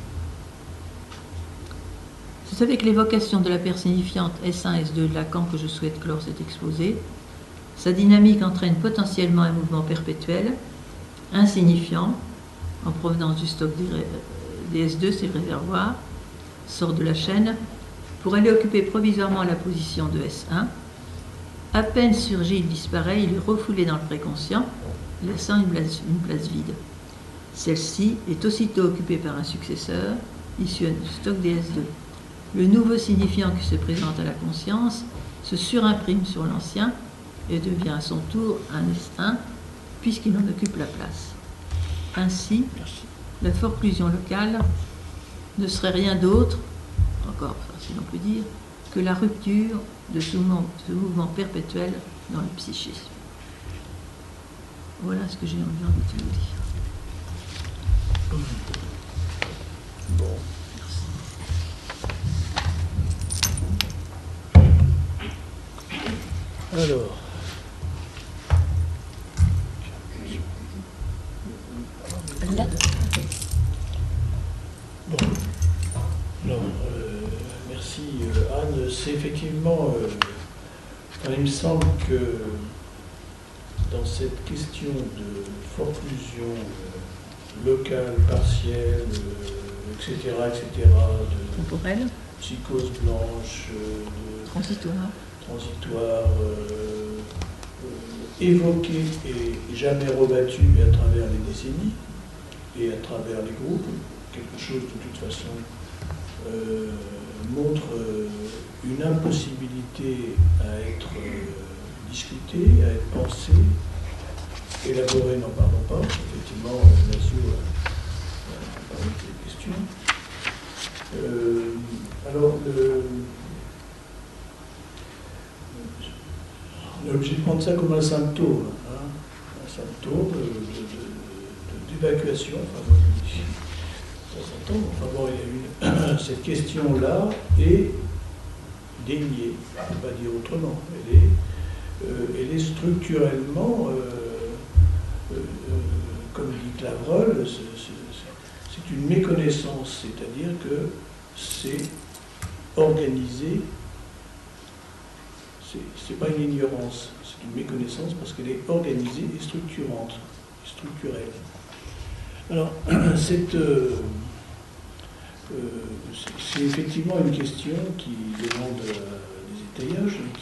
C'est avec l'évocation de la personnifiante S1, S2 de Lacan que je souhaite clore cet exposé. Sa dynamique entraîne potentiellement un mouvement perpétuel, insignifiant, en provenance du stock des S2, c'est le réservoir, sort de la chaîne, pour aller occuper provisoirement la position de S1. À peine surgi, il disparaît, il est refoulé dans le préconscient, laissant une place vide. Celle-ci est aussitôt occupée par un successeur, issu du stock des S2. Le nouveau signifiant qui se présente à la conscience se surimprime sur l'ancien et devient à son tour un S1, puisqu'il en occupe la place. Ainsi, la forclusion locale ne serait rien d'autre, encore si l'on peut dire, que la rupture de ce mouvement perpétuel dans le psychisme. Voilà ce que j'ai envie de vous dire. Bon. Alors. Bon. Alors, merci Anne. C'est effectivement, il me semble que dans cette question de forclusion locale, partielle, etc., de temporelle, psychose blanche, de transitoire, évoquée et jamais rebattue à travers les décennies et à travers les groupes, quelque chose de toute façon montre une impossibilité à être discutée, à être pensée, élaborée, n'en parlons pas. Effectivement, Lazio a parlé de cette question. Alors, on est obligé de prendre ça comme un symptôme, hein, un symptôme d'évacuation. Enfin, moi, je dis, ça s'entend. Enfin, bon, il y a cette question-là est déniée, on ne peut pas dire autrement. Elle est structurellement, comme dit Clavreul, c'est une méconnaissance, c'est-à-dire que c'est organisé. C'est pas une ignorance, c'est une méconnaissance parce qu'elle est organisée et structurante, structurelle. Alors, c'est effectivement une question qui demande des étayages et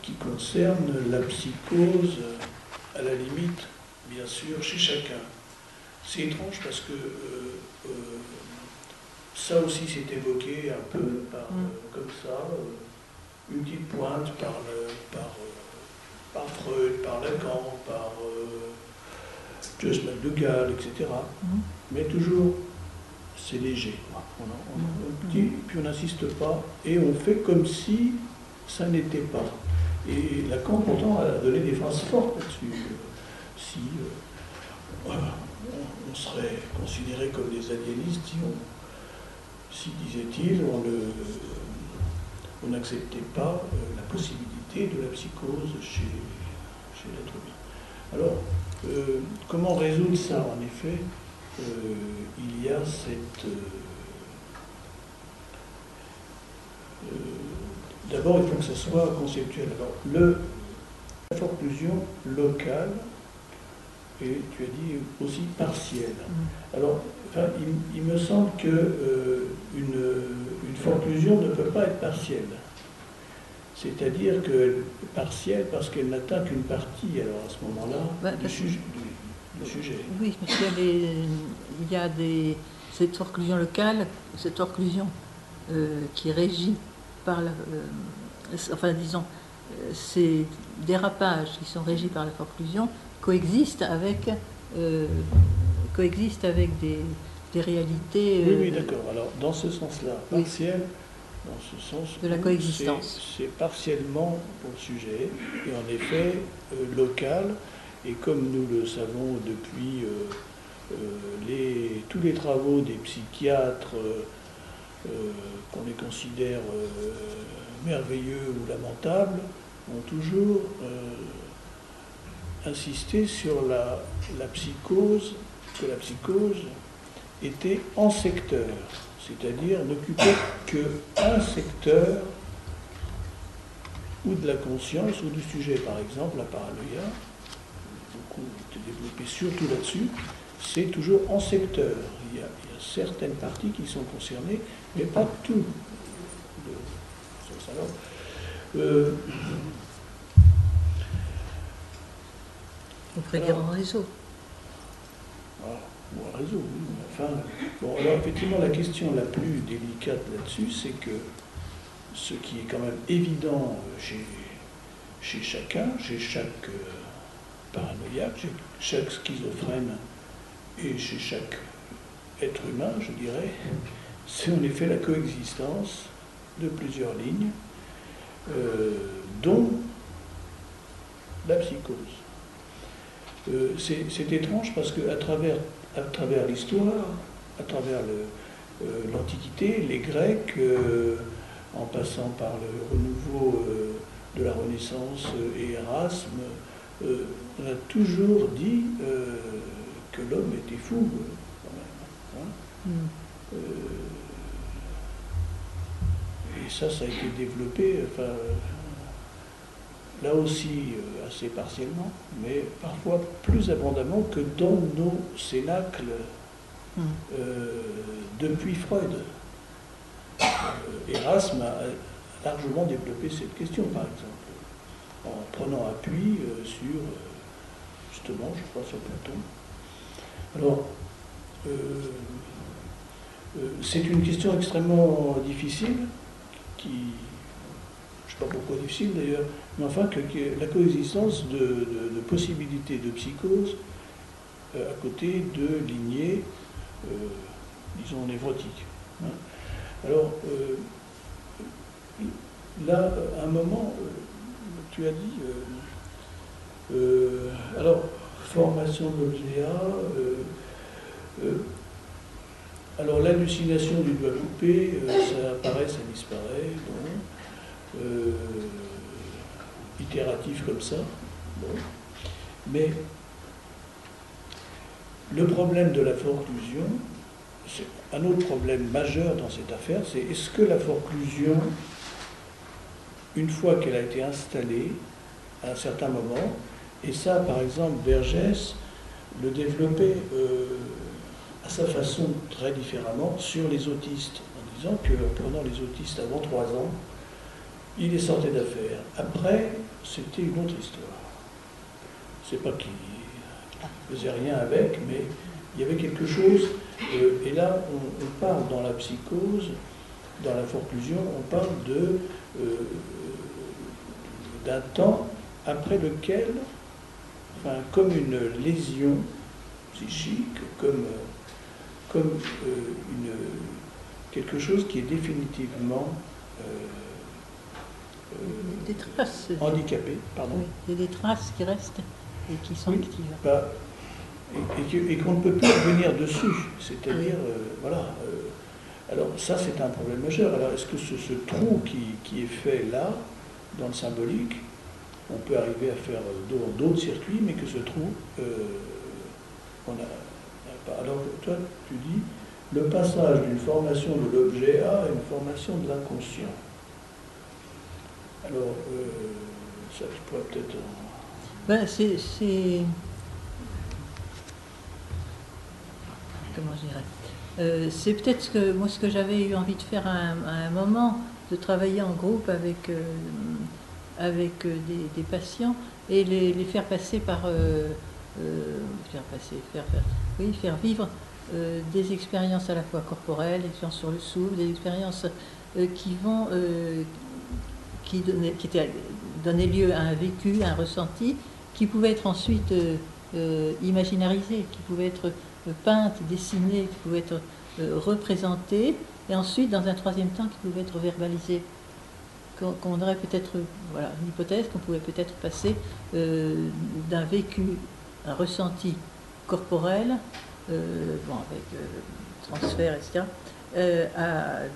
qui concerne la psychose à la limite, bien sûr, chez chacun. C'est étrange parce que ça aussi s'est évoqué un peu comme ça, une petite pointe par Freud, par Lacan, par Joyce McDougall, etc. Mais toujours, c'est léger. On dit, puis on n'insiste pas, et on fait comme si ça n'était pas. Et Lacan, pourtant, a donné des phrases fortes là-dessus. on serait considérés comme des aliénistes si disait-il, on n'acceptait pas la possibilité de la psychose chez l'être humain. Alors, comment résoudre ça? En effet, il y a cette... D'abord, il faut que ça soit conceptuel. Alors, la forclusion locale, et tu as dit aussi partielle. Alors, enfin, il me semble que une forclusion ne peut pas être partielle. C'est-à-dire qu'elle est partielle parce qu'elle n'atteint qu'une partie, alors à ce moment-là, du sujet. Oui, parce qu'il y a cette forclusion locale, cette forclusion qui est régie par la... enfin, disons, ces dérapages qui sont régis par la forclusion coexistent avec des réalités... Oui, d'accord. Alors, dans ce sens-là, partiel, dans ce sens de la coexistence. C'est partiellement pour le sujet, et en effet, local, et comme nous le savons depuis tous les travaux des psychiatres, qu'on les considère merveilleux ou lamentables, ont toujours insisté sur la psychose, que la psychose était en secteur, c'est-à-dire n'occupait qu'un secteur ou de la conscience ou du sujet. Par exemple, la paranoïa, beaucoup été développé surtout là-dessus, c'est toujours en secteur. Il y a certaines parties qui sont concernées, mais pas tout. On pourrait dire en réseau. Voilà, ou un réseau, oui. Enfin, bon, alors effectivement, la question la plus délicate là-dessus, c'est que ce qui est quand même évident chez chacun, chez chaque paranoïaque, chez chaque schizophrène et chez chaque être humain, je dirais, c'est en effet la coexistence de plusieurs lignes, dont la psychose. C'est étrange parce qu'à travers l'histoire, à travers l'Antiquité, les Grecs, en passant par le renouveau de la Renaissance et Erasme, on a toujours dit que l'homme était fou, quand même. Hein. Et ça a été développé, enfin, là aussi assez partiellement, mais parfois plus abondamment que dans nos cénacles depuis Freud. Erasme a largement développé cette question, par exemple, en prenant appui sur, justement, je crois, sur Platon. Alors, c'est une question extrêmement difficile, qui, je ne sais pas pourquoi difficile d'ailleurs, mais enfin que la coexistence de possibilités de psychose à côté de lignées, disons, névrotiques. Hein. Alors, là, à un moment, tu as dit, alors, formation de l'OGA, alors l'hallucination du doigt coupé, ça apparaît, ça disparaît, bon, itératif comme ça, bon. Mais le problème de la forclusion, c'est un autre problème majeur dans cette affaire, c'est est-ce que la forclusion, une fois qu'elle a été installée, à un certain moment, et ça, par exemple, Vergès le développait à sa façon très différemment sur les autistes, en disant qu'en prenant les autistes avant 3 ans, il les sortait d'affaires. Après, c'était une autre histoire. C'est pas qu'il faisait rien avec, mais il y avait quelque chose, et là, on parle dans la psychose, dans la forclusion, on parle d'un temps après lequel, enfin, comme une lésion psychique, comme quelque chose qui est définitivement des traces. Handicapé, pardon. Oui, il y a des traces qui restent et qui sont actives. Bah, et qu'on ne peut plus revenir dessus. C'est-à-dire, voilà. Alors ça, c'est un problème majeur. Alors est-ce que ce trou qui est fait là, dans le symbolique, on peut arriver à faire d'autres circuits, mais que ce trou, on n'a pas. Alors toi, tu dis, le passage d'une formation de l'objet A à une formation de l'inconscient. Alors, ça, tu pourrais peut-être... Ben, comment je dirais, c'est peut-être ce que j'avais eu envie de faire à un moment, de travailler en groupe avec des patients et les faire passer par faire vivre des expériences à la fois corporelles, des expériences sur le souffle, des expériences qui donnaient lieu à un vécu, à un ressenti, qui pouvaient être ensuite imaginarisées, qui pouvaient être peintes, dessinées, qui pouvaient être représentées, et ensuite, dans un troisième temps, qui pouvaient être verbalisées. Qu'on aurait peut-être, voilà, une hypothèse qu'on pouvait peut-être passer d'un vécu, un ressenti corporel, avec transfert, etc.,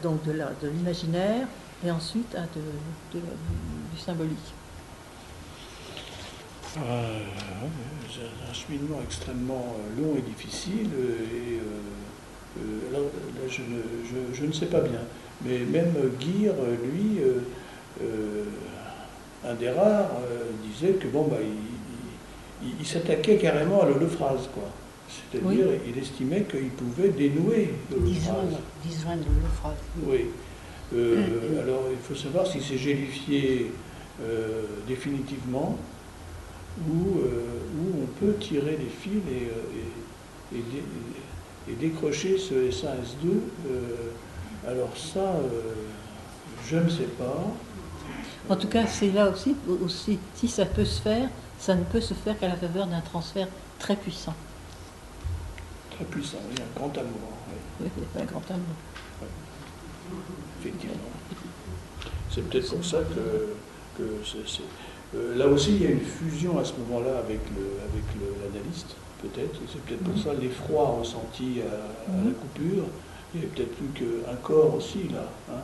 donc de l'imaginaire, et ensuite à du symbolique. C'est un cheminement extrêmement long et difficile, alors, là, je ne sais pas bien, mais même Guire, lui, un des rares, disait que bon, il s'attaquait carrément à l'holophrase, quoi. C'est-à-dire, oui, il estimait qu'il pouvait dénouer l'holophrase. Disjoindre l'holophrase. Oui. Alors, il faut savoir si c'est gélifié définitivement ou on peut tirer les fils et décrocher ce S1, S2. Alors ça, je ne sais pas. En tout cas, c'est là aussi, si ça peut se faire, ça ne peut se faire qu'à la faveur d'un transfert très puissant. Très puissant, oui, un grand amour. Oui, un grand amour. Oui. Effectivement. C'est peut-être pour ça que là aussi, il y a une fusion à ce moment-là avec l'analyste, peut-être. C'est peut-être pour ça l'effroi ressenti à la coupure. Il n'y avait peut-être plus qu'un corps aussi, là. Hein.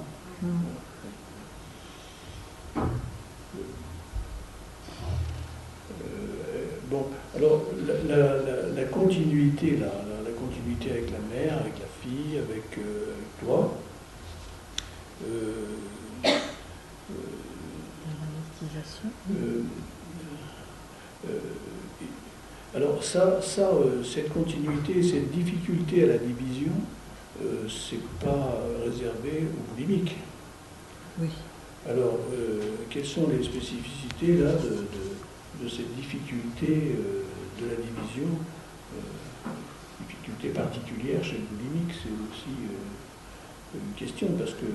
Bon, alors la continuité, là, la continuité avec la mère, avec la fille, avec toi. Alors cette continuité, cette difficulté à la division, c'est pas réservé aux boulimiques. Oui. Alors, quelles sont les spécificités là de cette difficulté de la division, difficulté particulière chez le boulimique, c'est aussi une question parce que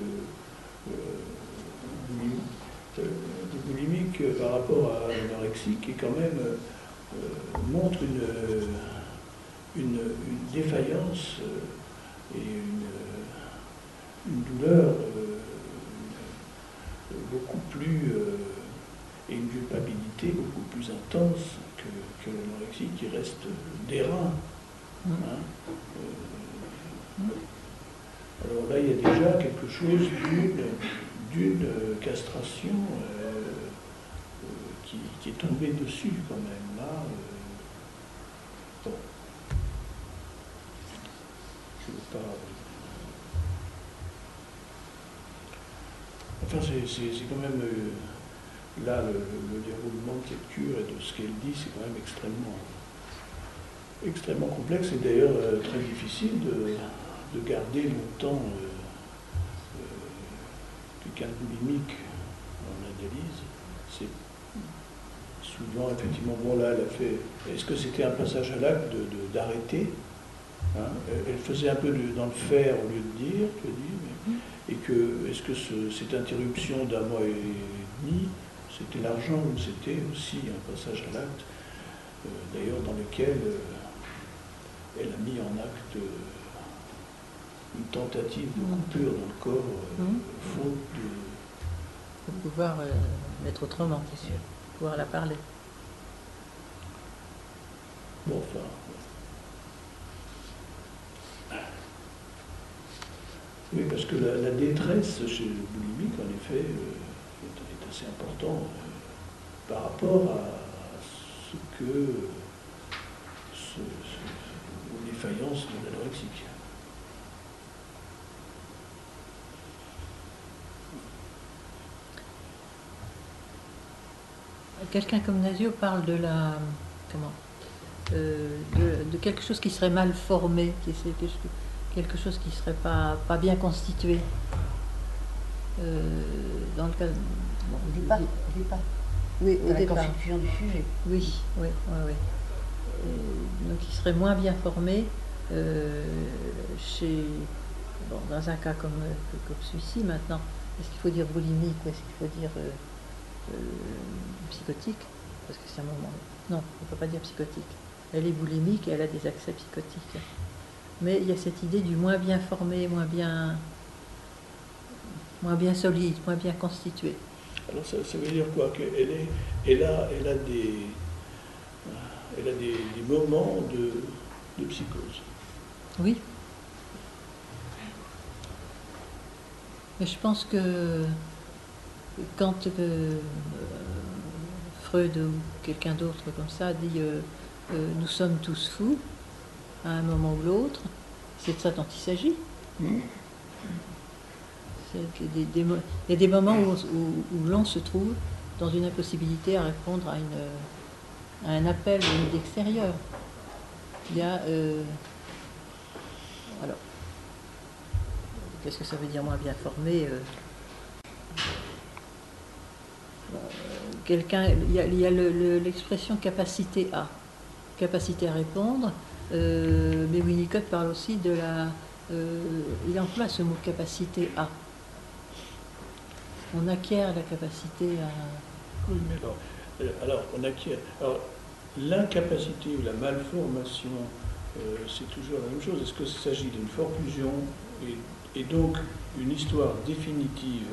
le boulimique par rapport à l'anorexique est quand même montre une défaillance et une douleur beaucoup plus et une culpabilité beaucoup plus intense que l'anorexie qui reste d'airain. Hein. Alors là, il y a déjà quelque chose d'une castration qui est tombée dessus quand même. Là, bon. Je ne veux pas... Enfin, c'est quand même... là, le déroulement de cette cure et de ce qu'elle dit, c'est quand même extrêmement complexe et d'ailleurs très difficile de garder longtemps quelqu'un de boulimique en analyse. C'est souvent, effectivement, bon là, elle a fait... Est-ce que c'était un passage à l'acte d'arrêter, hein? Elle faisait un peu dans le faire au lieu de dire, tu as dit, mais, et que, est-ce que cette interruption d'un mois et demi, c'était l'argent ou c'était aussi un passage à l'acte, d'ailleurs dans lequel elle a mis en acte une tentative de coupure dans le corps, faute de... Pour pouvoir l'être autrement, c'est sûr, pouvoir la parler. Bon, enfin, Oui, parce que la détresse chez le boulimique, en effet, est assez importante par rapport à ce que aux défaillances de l'anorexique. Quelqu'un comme Nasio parle de la de quelque chose qui serait mal formé, quelque chose qui serait pas bien constitué. Dans le cas bon, Au départ, oui, de au la départ. constitution du sujet. Oui, oui, oui, oui. Donc il serait moins bien formé dans un cas comme celui-ci maintenant. Est-ce qu'il faut dire boulimique ou est-ce qu'il faut dire psychotique? Parce que c'est un moment. Non, on ne peut pas dire psychotique. Elle est boulimique et elle a des accès psychotiques. Mais il y a cette idée du moins bien formé, moins bien solide, moins bien constitué. Alors ça veut dire quoi? Elle a des moments de psychose. Oui. Mais je pense que quand Freud ou quelqu'un d'autre comme ça dit nous sommes tous fous à un moment ou l'autre, c'est de ça dont il s'agit. Il y a des moments où l'on se trouve dans une impossibilité à répondre à un appel d'extérieur. Il y a alors qu'est-ce que ça veut dire moins bien formé? Il y a l'expression capacité à répondre, mais Winnicott parle aussi de il emploie ce mot capacité à. On acquiert la capacité à. Oui, mais alors on acquiert. Alors l'incapacité ou la malformation, c'est toujours la même chose. Est-ce qu'il s'agit d'une forclusion et donc une histoire définitive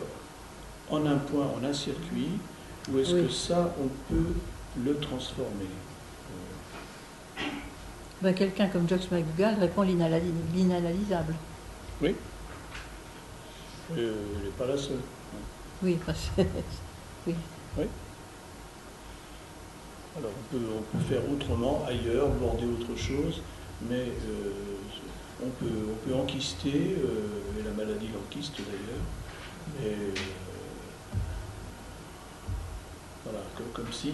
en un point, en un circuit, ou est-ce que ça, on peut le transformer? Ben, quelqu'un comme Joyce McDougall répond l'inanalysable. Oui. Elle n'est pas la seule. Oui, parce que... oui. Oui. Alors on peut faire autrement, ailleurs, border autre chose, mais on peut enquister, et la maladie l'enquiste d'ailleurs, mais voilà, comme si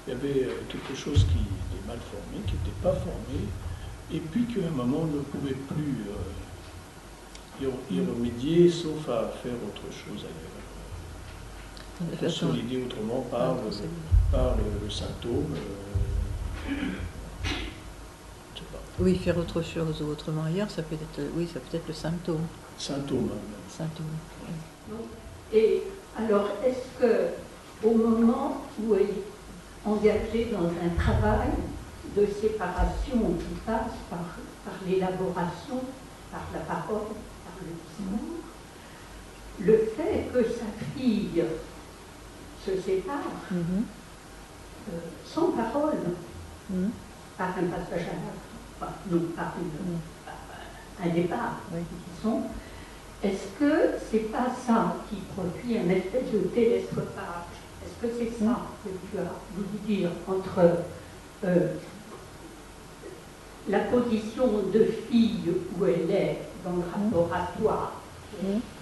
il y avait quelque chose qui était mal formé, qui n'était pas formé, et puis qu'à un moment on ne pouvait plus y remédier, sauf à faire autre chose ailleurs. Consolider autrement par le symptôme. Je sais pas. Oui, faire autre chose ou autrement ailleurs, ça peut être, oui, ça peut être le symptôme. Symptôme. Symptôme. Oui. Et alors, est-ce que au moment où elle est engagée dans un travail de séparation qui passe par l'élaboration, par la parole, par le discours, le fait que sa fille se sépare sans parole, par un passage à l'acte, enfin, non, par un départ, disons, est-ce que c'est pas ça qui produit un espèce de télescopage? Est-ce que c'est ça que tu as voulu dire entre la position de fille où elle est dans le rapport à toi,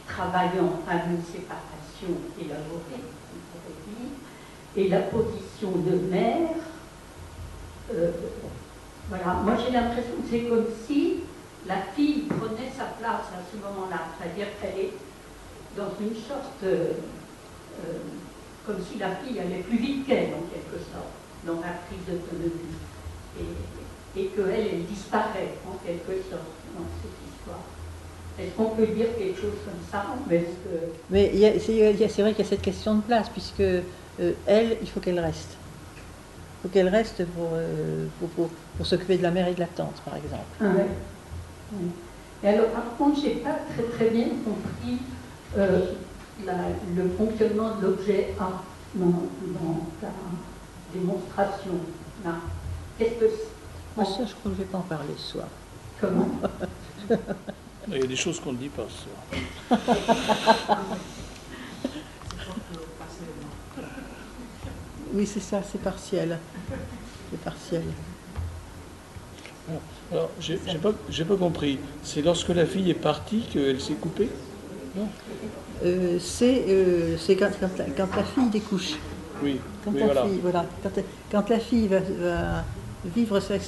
travaillant à une séparation élaborée, on pourrait dire, et la position de mère? Voilà, moi j'ai l'impression que c'est comme si la fille prenait sa place à ce moment-là, c'est-à-dire qu'elle est dans une sorte, comme si la fille allait plus vite qu'elle, en quelque sorte, dans la prise d'autonomie, et qu'elle, elle disparaît, en quelque sorte, dans cette histoire. Est-ce qu'on peut dire quelque chose comme ça? Mais c'est vrai qu'il y a cette question de place, puisque elle, il faut qu'elle reste. Il faut qu'elle reste pour s'occuper de la mère et de la tante, par exemple. Ouais. Oui. Et alors, par contre, je n'ai pas très bien compris le fonctionnement de l'objet A dans ta démonstration. Là. Qu'est-ce que c'est? Moi, ça, je crois que je ne vais pas en parler ce soir. Comment? Il y a des choses qu'on ne dit pas ce soir. Oui, c'est ça, c'est partiel. C'est partiel. Alors, j'ai pas compris. C'est lorsque la fille est partie qu'elle s'est coupée? Non. C'est quand la fille découche. Oui, Quand oui, la voilà. fille, voilà, quand la fille va vivre sa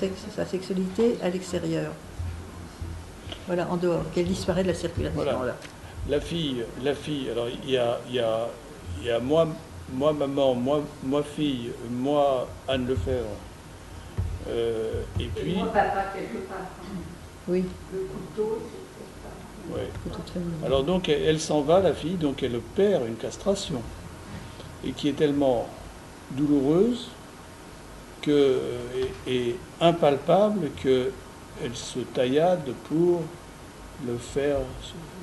sexualité à l'extérieur. Voilà, en dehors, qu'elle disparaît de la circulation. Voilà. Voilà. La fille, alors il y a moi maman, moi fille, moi Anne Lefebvre, et Et puis, moi, papa, quelque part. Oui, Le couteau, c'est ça. ouais. de toute famille. Alors donc elle s'en va, la fille, donc elle opère une castration, et qui est tellement douloureuse que, et impalpable qu'elle se taillade pour le faire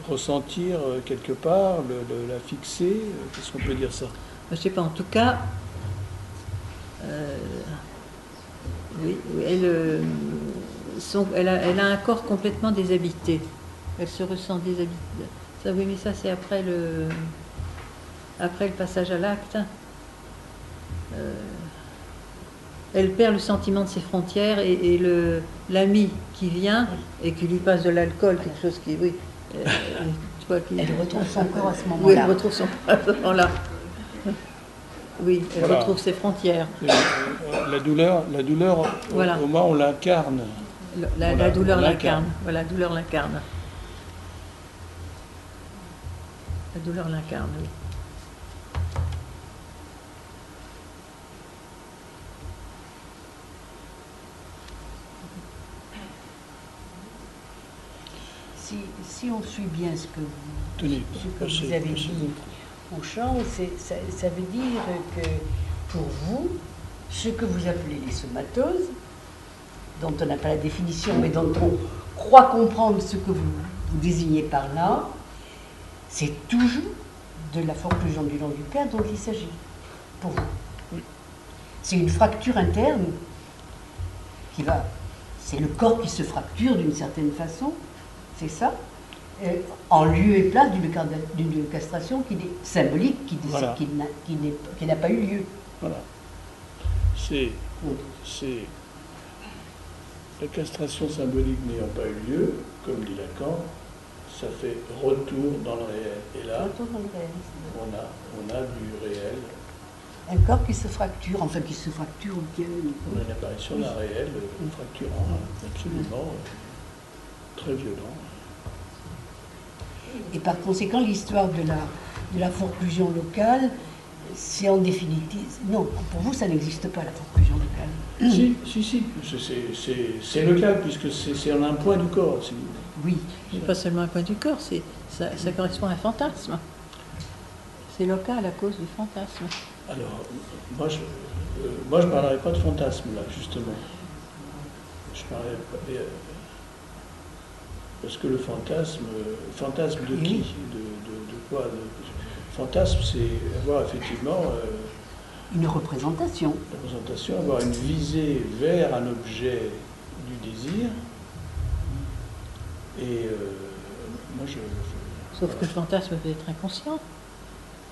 ressentir quelque part, la fixer, qu'est-ce qu'on peut dire ça? Je ne sais pas, en tout cas, oui, elle a un corps complètement déshabité. Elle se ressent déshabitée. Ça, oui, mais ça, c'est après le passage à l'acte. Elle perd le sentiment de ses frontières et l'ami qui vient et qui lui passe de l'alcool, quelque chose qui, oui. Tu vois, Elle retrouve son corps à ce moment-là. Oui, elle retrouve son corps à ce moment-là. Oui, elle Voilà. retrouve ses frontières. La douleur, Voilà. au moins on l'incarne. La douleur on l'incarne. Voilà, la douleur l'incarne. La douleur l'incarne, oui. Si on suit bien ce que Tenez, vous avez dit au chant, ça veut dire que pour vous, ce que vous appelez les somatoses, dont on n'a pas la définition, mais dont on croit comprendre ce que vous désignez par là, c'est toujours de la forclusion du long du père dont il s'agit, pour vous. Oui. C'est une fracture interne qui va... C'est le corps qui se fracture d'une certaine façon, c'est ça, en lieu et place d'une castration qui est symbolique, Voilà. qui n'a pas eu lieu. Voilà. C'est la castration symbolique n'ayant pas eu lieu, comme dit Lacan, ça fait retour dans le réel. Et là, Retour dans le réel. on a du réel, Un corps qui se fracture, enfin qui se fracture ou qui... on a une apparition d'un réel fracturant, absolument très violent. Et par conséquent, l'histoire de la forclusion locale, c'est en définitive... Non, pour vous, ça n'existe pas, la forclusion locale. Si, c'est local, puisque c'est en un point du corps. Oui. C'est pas seulement un point du corps, ça correspond à un fantasme. C'est local à cause du fantasme. Alors, moi je parlerai pas de fantasme, là, justement. Je parlerai pas... Parce que le fantasme de qui? De quoi? Fantasme, c'est avoir effectivement Une représentation. avoir une visée vers un objet du désir. Et moi Sauf que le fantasme peut être inconscient.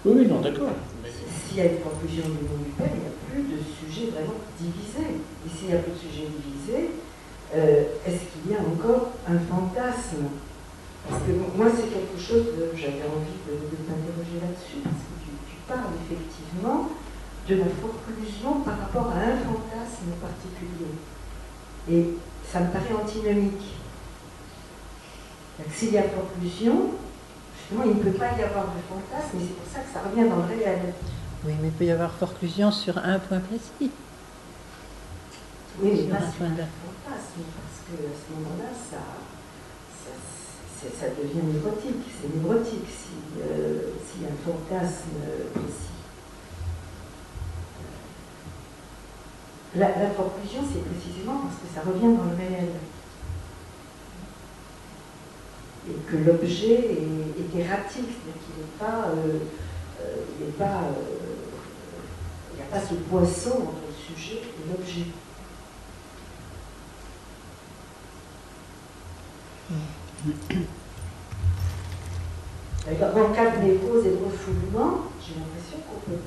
Oui, non, d'accord. Mais... S'il y a une conclusion du monde du père, il n'y a plus de sujet vraiment divisé. Et s'il n'y a plus de sujet divisé, est-ce qu'il y a encore un fantasme? Parce que moi, c'est quelque chose, j'avais envie de t'interroger là-dessus, parce que tu parles effectivement de la forclusion par rapport à un fantasme particulier. Et ça me paraît antinomique. S'il y a forclusion, justement, il ne peut pas y avoir de fantasme, et c'est pour ça que ça revient dans le réel. Oui, mais il peut y avoir forclusion sur un point précis. Oui, mais Sur pas un sur point un de... fantasme, parce qu'à ce moment-là, ça devient névrotique. C'est névrotique s'il y a un fantasme précis. La forclusion, c'est précisément parce que ça revient dans le réel. Et que l'objet est erratique, c'est-à-dire qu'il n'est pas... il n'y a pas ce poisson entre le sujet et l'objet. Dans le cas de névrose et de refoulement, j'ai l'impression qu'on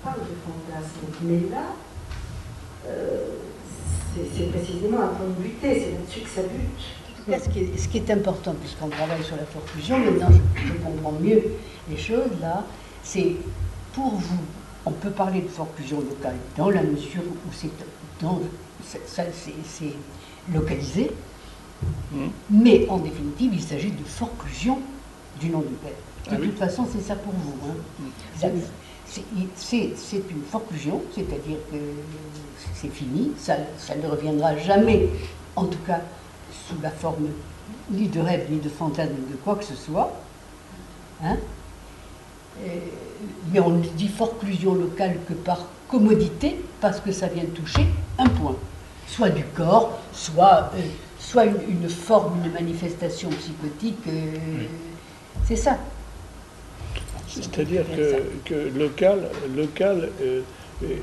parle de fantasme. Mais là, c'est précisément un point de butée, c'est là-dessus que ça bute. En tout cas, ce qui est important, puisqu'on travaille sur la forclusion, maintenant je comprends mieux les choses là, c'est pour vous, on peut parler de forclusion locale dans la mesure où c'est localisé, mais en définitive, il s'agit de forclusion du nom du père. De toute façon, c'est ça pour vous. Hein. C'est une forclusion, c'est-à-dire que c'est fini, ça ne reviendra jamais, en tout cas sous la forme ni de rêve, ni de fantasme, ni de quoi que ce soit. Hein. Mais on ne dit forclusion locale que par commodité, parce que ça vient toucher un point, soit du corps, soit une forme, une manifestation psychotique. C'est ça. C'est-à-dire que local,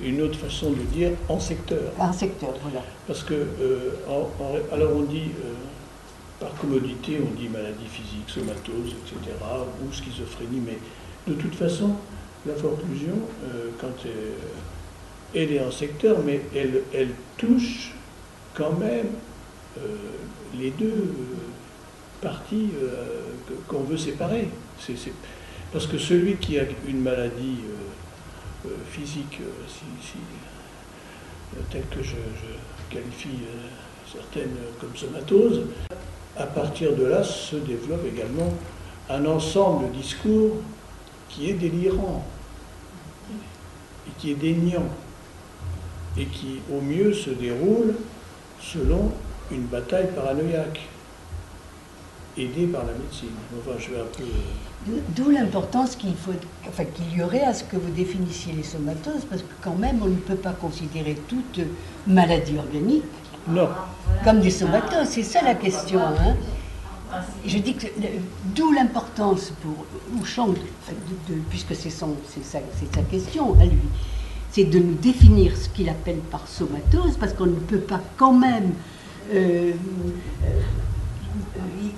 une autre façon de dire en secteur. En secteur, voilà. Parce que, alors on dit, par commodité, on dit maladie physique, somatose, etc., ou schizophrénie, mais de toute façon, la forclusion, quand elle est en secteur, mais elle touche quand même les deux parties qu'on veut séparer. Parce que celui qui a une maladie physique, telle que je qualifie certaines comme somatose, à partir de là se développe également un ensemble de discours qui est délirant, et qui est déniant, et qui au mieux se déroule selon une bataille paranoïaque, aidée par la médecine. Enfin, je vais un peu... D'où l'importance qu'il y aurait à ce que vous définissiez les somatoses, parce que quand même, on ne peut pas considérer toute maladie organique comme des somatoses. C'est ça la question. Hein. Je dis que d'où l'importance pour Houchang, puisque c'est sa question à lui, c'est de nous définir ce qu'il appelle par somatose, parce qu'on ne peut pas quand même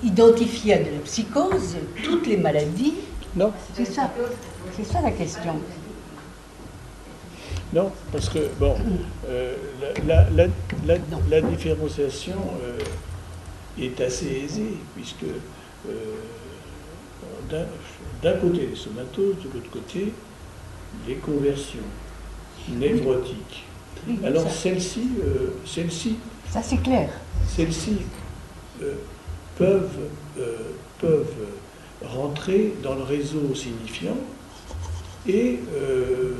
identifier à de la psychose toutes les maladies. Non. C'est ça la question. Non, parce que, bon, la différenciation est assez aisée, puisque d'un côté les somatoses, de l'autre côté les conversions névrotiques. Oui, alors ça. celles-ci, Ça c'est clair. Celles-ci peuvent rentrer dans le réseau signifiant et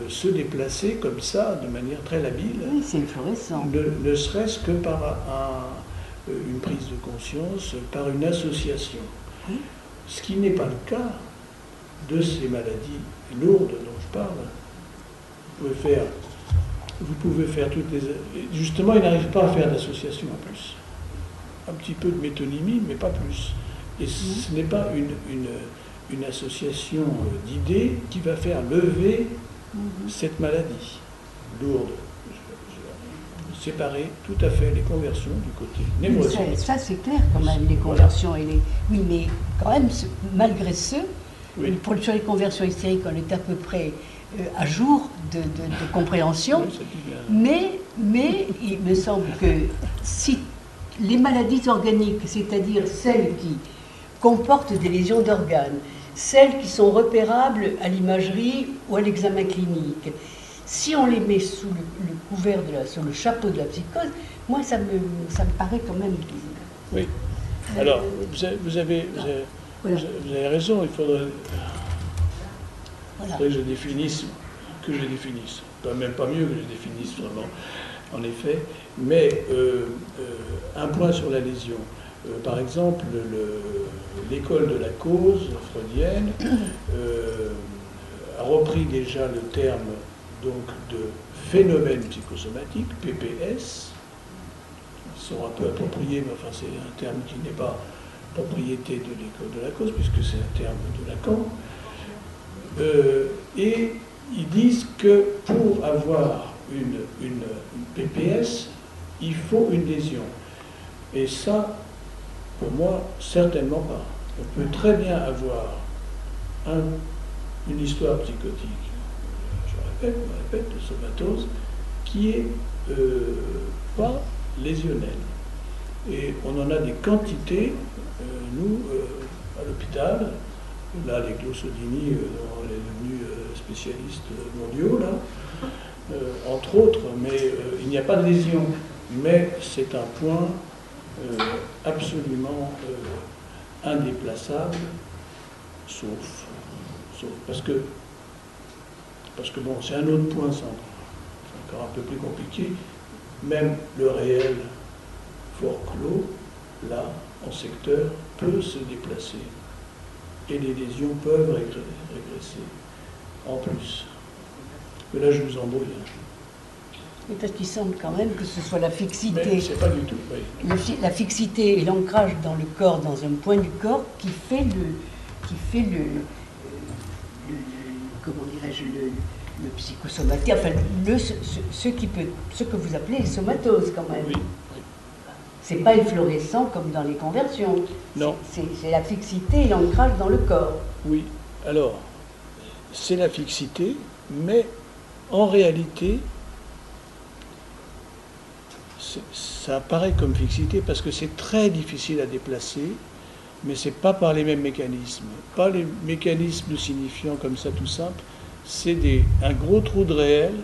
se déplacer comme ça, de manière très labile. Oui, c'est fluorescent. Ne serait-ce que par une prise de conscience, par une association. Oui. Ce qui n'est pas le cas de ces maladies lourdes dont je parle. Vous pouvez faire toutes les... Justement, ils n'arrivent pas à faire d'association en plus. Un petit peu de métonymie, mais pas plus. Et ce n'est pas une association d'idées qui va faire lever cette maladie lourde. Séparer tout à fait les conversions du côté névrotique. Ça c'est clair quand même, les conversions et les... Oui, mais quand même, malgré ce, sur les conversions hystériques, on est à peu près à jour de compréhension, mais il me semble que si les maladies organiques, c'est-à-dire celles qui comportent des lésions d'organes, celles qui sont repérables à l'imagerie ou à l'examen clinique, si on les met sous le couvert sur le chapeau de la psychose, moi ça me paraît quand même... Oui. Alors, vous avez raison, il faudrait que je définisse, même pas mieux que je définisse vraiment, en effet, mais un point sur la lésion. Par exemple, l'école de la cause freudienne a repris déjà le terme donc de phénomène psychosomatique, PPS, qui sont un peu appropriés, mais enfin c'est un terme qui n'est pas propriété de l'école de la cause, puisque c'est un terme de Lacan. Et ils disent que pour avoir une PPS, il faut une lésion. Et ça, pour moi, certainement pas. On peut très bien avoir une histoire psychotique, je répète, de somatose, qui est pas lésionnelle. Et on en a des quantités, nous, à l'hôpital. Là, les Glossodini, dont elle est devenue spécialiste mondiaux, là, entre autres, mais il n'y a pas de lésion. Mais c'est un point absolument indéplaçable, sauf parce que bon, c'est un autre point, c'est encore un peu plus compliqué. Même le réel fort clos, là, en secteur, peut se déplacer. Et les lésions peuvent régresser en plus. Mais là, je vous embrouille. Mais parce qu'il semble quand même que ce soit la fixité. Mais c'est pas du tout, oui. La fixité et l'ancrage dans le corps, dans un point du corps, qui fait comment dirais-je, le psychosomatique, enfin, ce que vous appelez les somatoses, quand même. Oui. C'est pas efflorescent comme dans les conversions. Non. C'est la fixité et l'ancrage dans le corps. Oui. Alors, c'est la fixité, mais en réalité, ça apparaît comme fixité parce que c'est très difficile à déplacer, mais c'est pas par les mêmes mécanismes. Pas les mécanismes signifiants comme ça tout simple. C'est un gros trou de réel,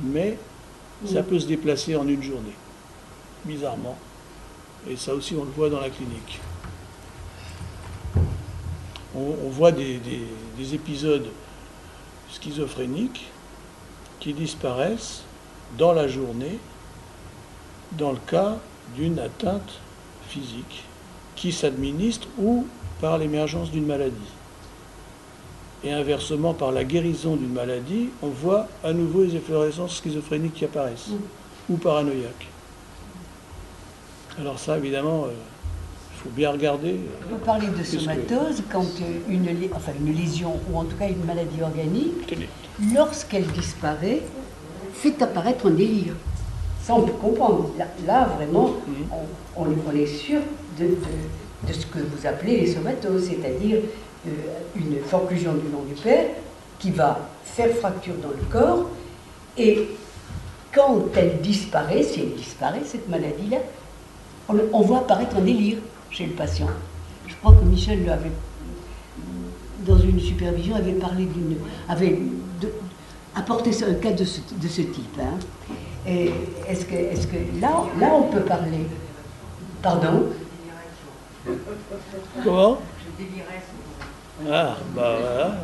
mais ça peut se déplacer en une journée, bizarrement. Et ça aussi, on le voit dans la clinique. On voit des épisodes schizophréniques qui disparaissent dans la journée dans le cas d'une atteinte physique qui s'administre ou par l'émergence d'une maladie. Et inversement, par la guérison d'une maladie, on voit à nouveau les efflorescences schizophréniques qui apparaissent, ou paranoïaques. Alors ça, évidemment, il faut bien regarder. On peut parler de somatose quand une lésion, ou en tout cas une maladie organique, lorsqu'elle disparaît, fait apparaître un délire. Ça, on peut comprendre. Là vraiment, on est sûr de ce que vous appelez les somatoses, c'est-à-dire une forclusion du long du père qui va faire fracture dans le corps, et quand elle disparaît, si elle disparaît, cette maladie-là, on voit apparaître un délire chez le patient. Je crois que Michel avait, dans une supervision, avait apporté un cas de ce type. Hein. Et est-ce que là, on peut parler? Pardon? Comment? Ah, bah voilà,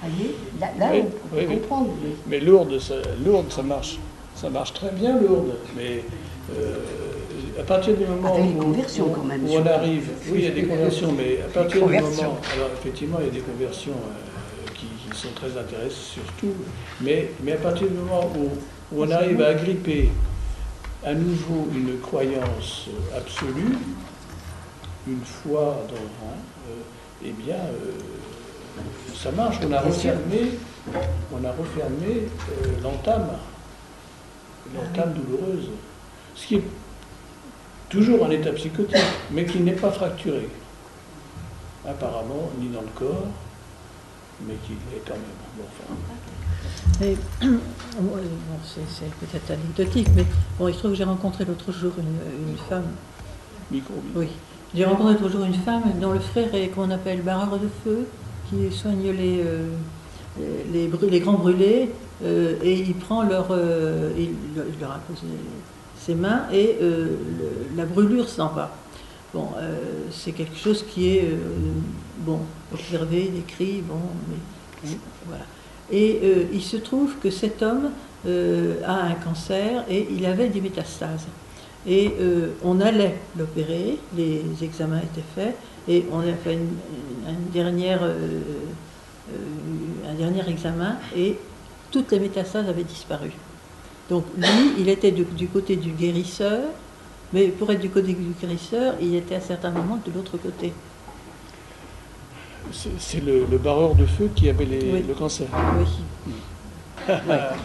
Voyez, là oui, on peut comprendre. Mais Lourdes, ça marche très bien, Lourdes. Mais à partir du moment avec les conversions, quand même, où on arrive, oui, il y a des conversions, mais à partir du moment, alors effectivement, il y a des conversions qui sont très intéressantes surtout, mais à partir du moment où on arrive à agripper à nouveau une croyance absolue, une foi dans, eh bien, ça marche. On a refermé l'entame douloureuse, ce qui est toujours un état psychotique, mais qui n'est pas fracturé, apparemment, ni dans le corps, mais qui est quand même. Bon, enfin. C'est peut-être anecdotique, mais bon, il se trouve que j'ai rencontré l'autre jour une femme. Micro. Oui. J'ai rencontré l'autre jour une femme dont le frère est qu'on appelle barreur de feu, qui soigne les grands brûlés, et il prend il leur a posé ses mains et la brûlure s'en va. Bon, c'est quelque chose qui est observé, décrit, mais voilà. Et il se trouve que cet homme a un cancer et il avait des métastases. Et on allait l'opérer, les examens étaient faits, et on a fait un dernier examen, et toutes les métastases avaient disparu. Donc lui, il était du côté du guérisseur, mais pour être du côté du guérisseur, il était à certains moments de l'autre côté. C'est le barreur de feu qui avait le cancer. Oui. Oui. Voilà.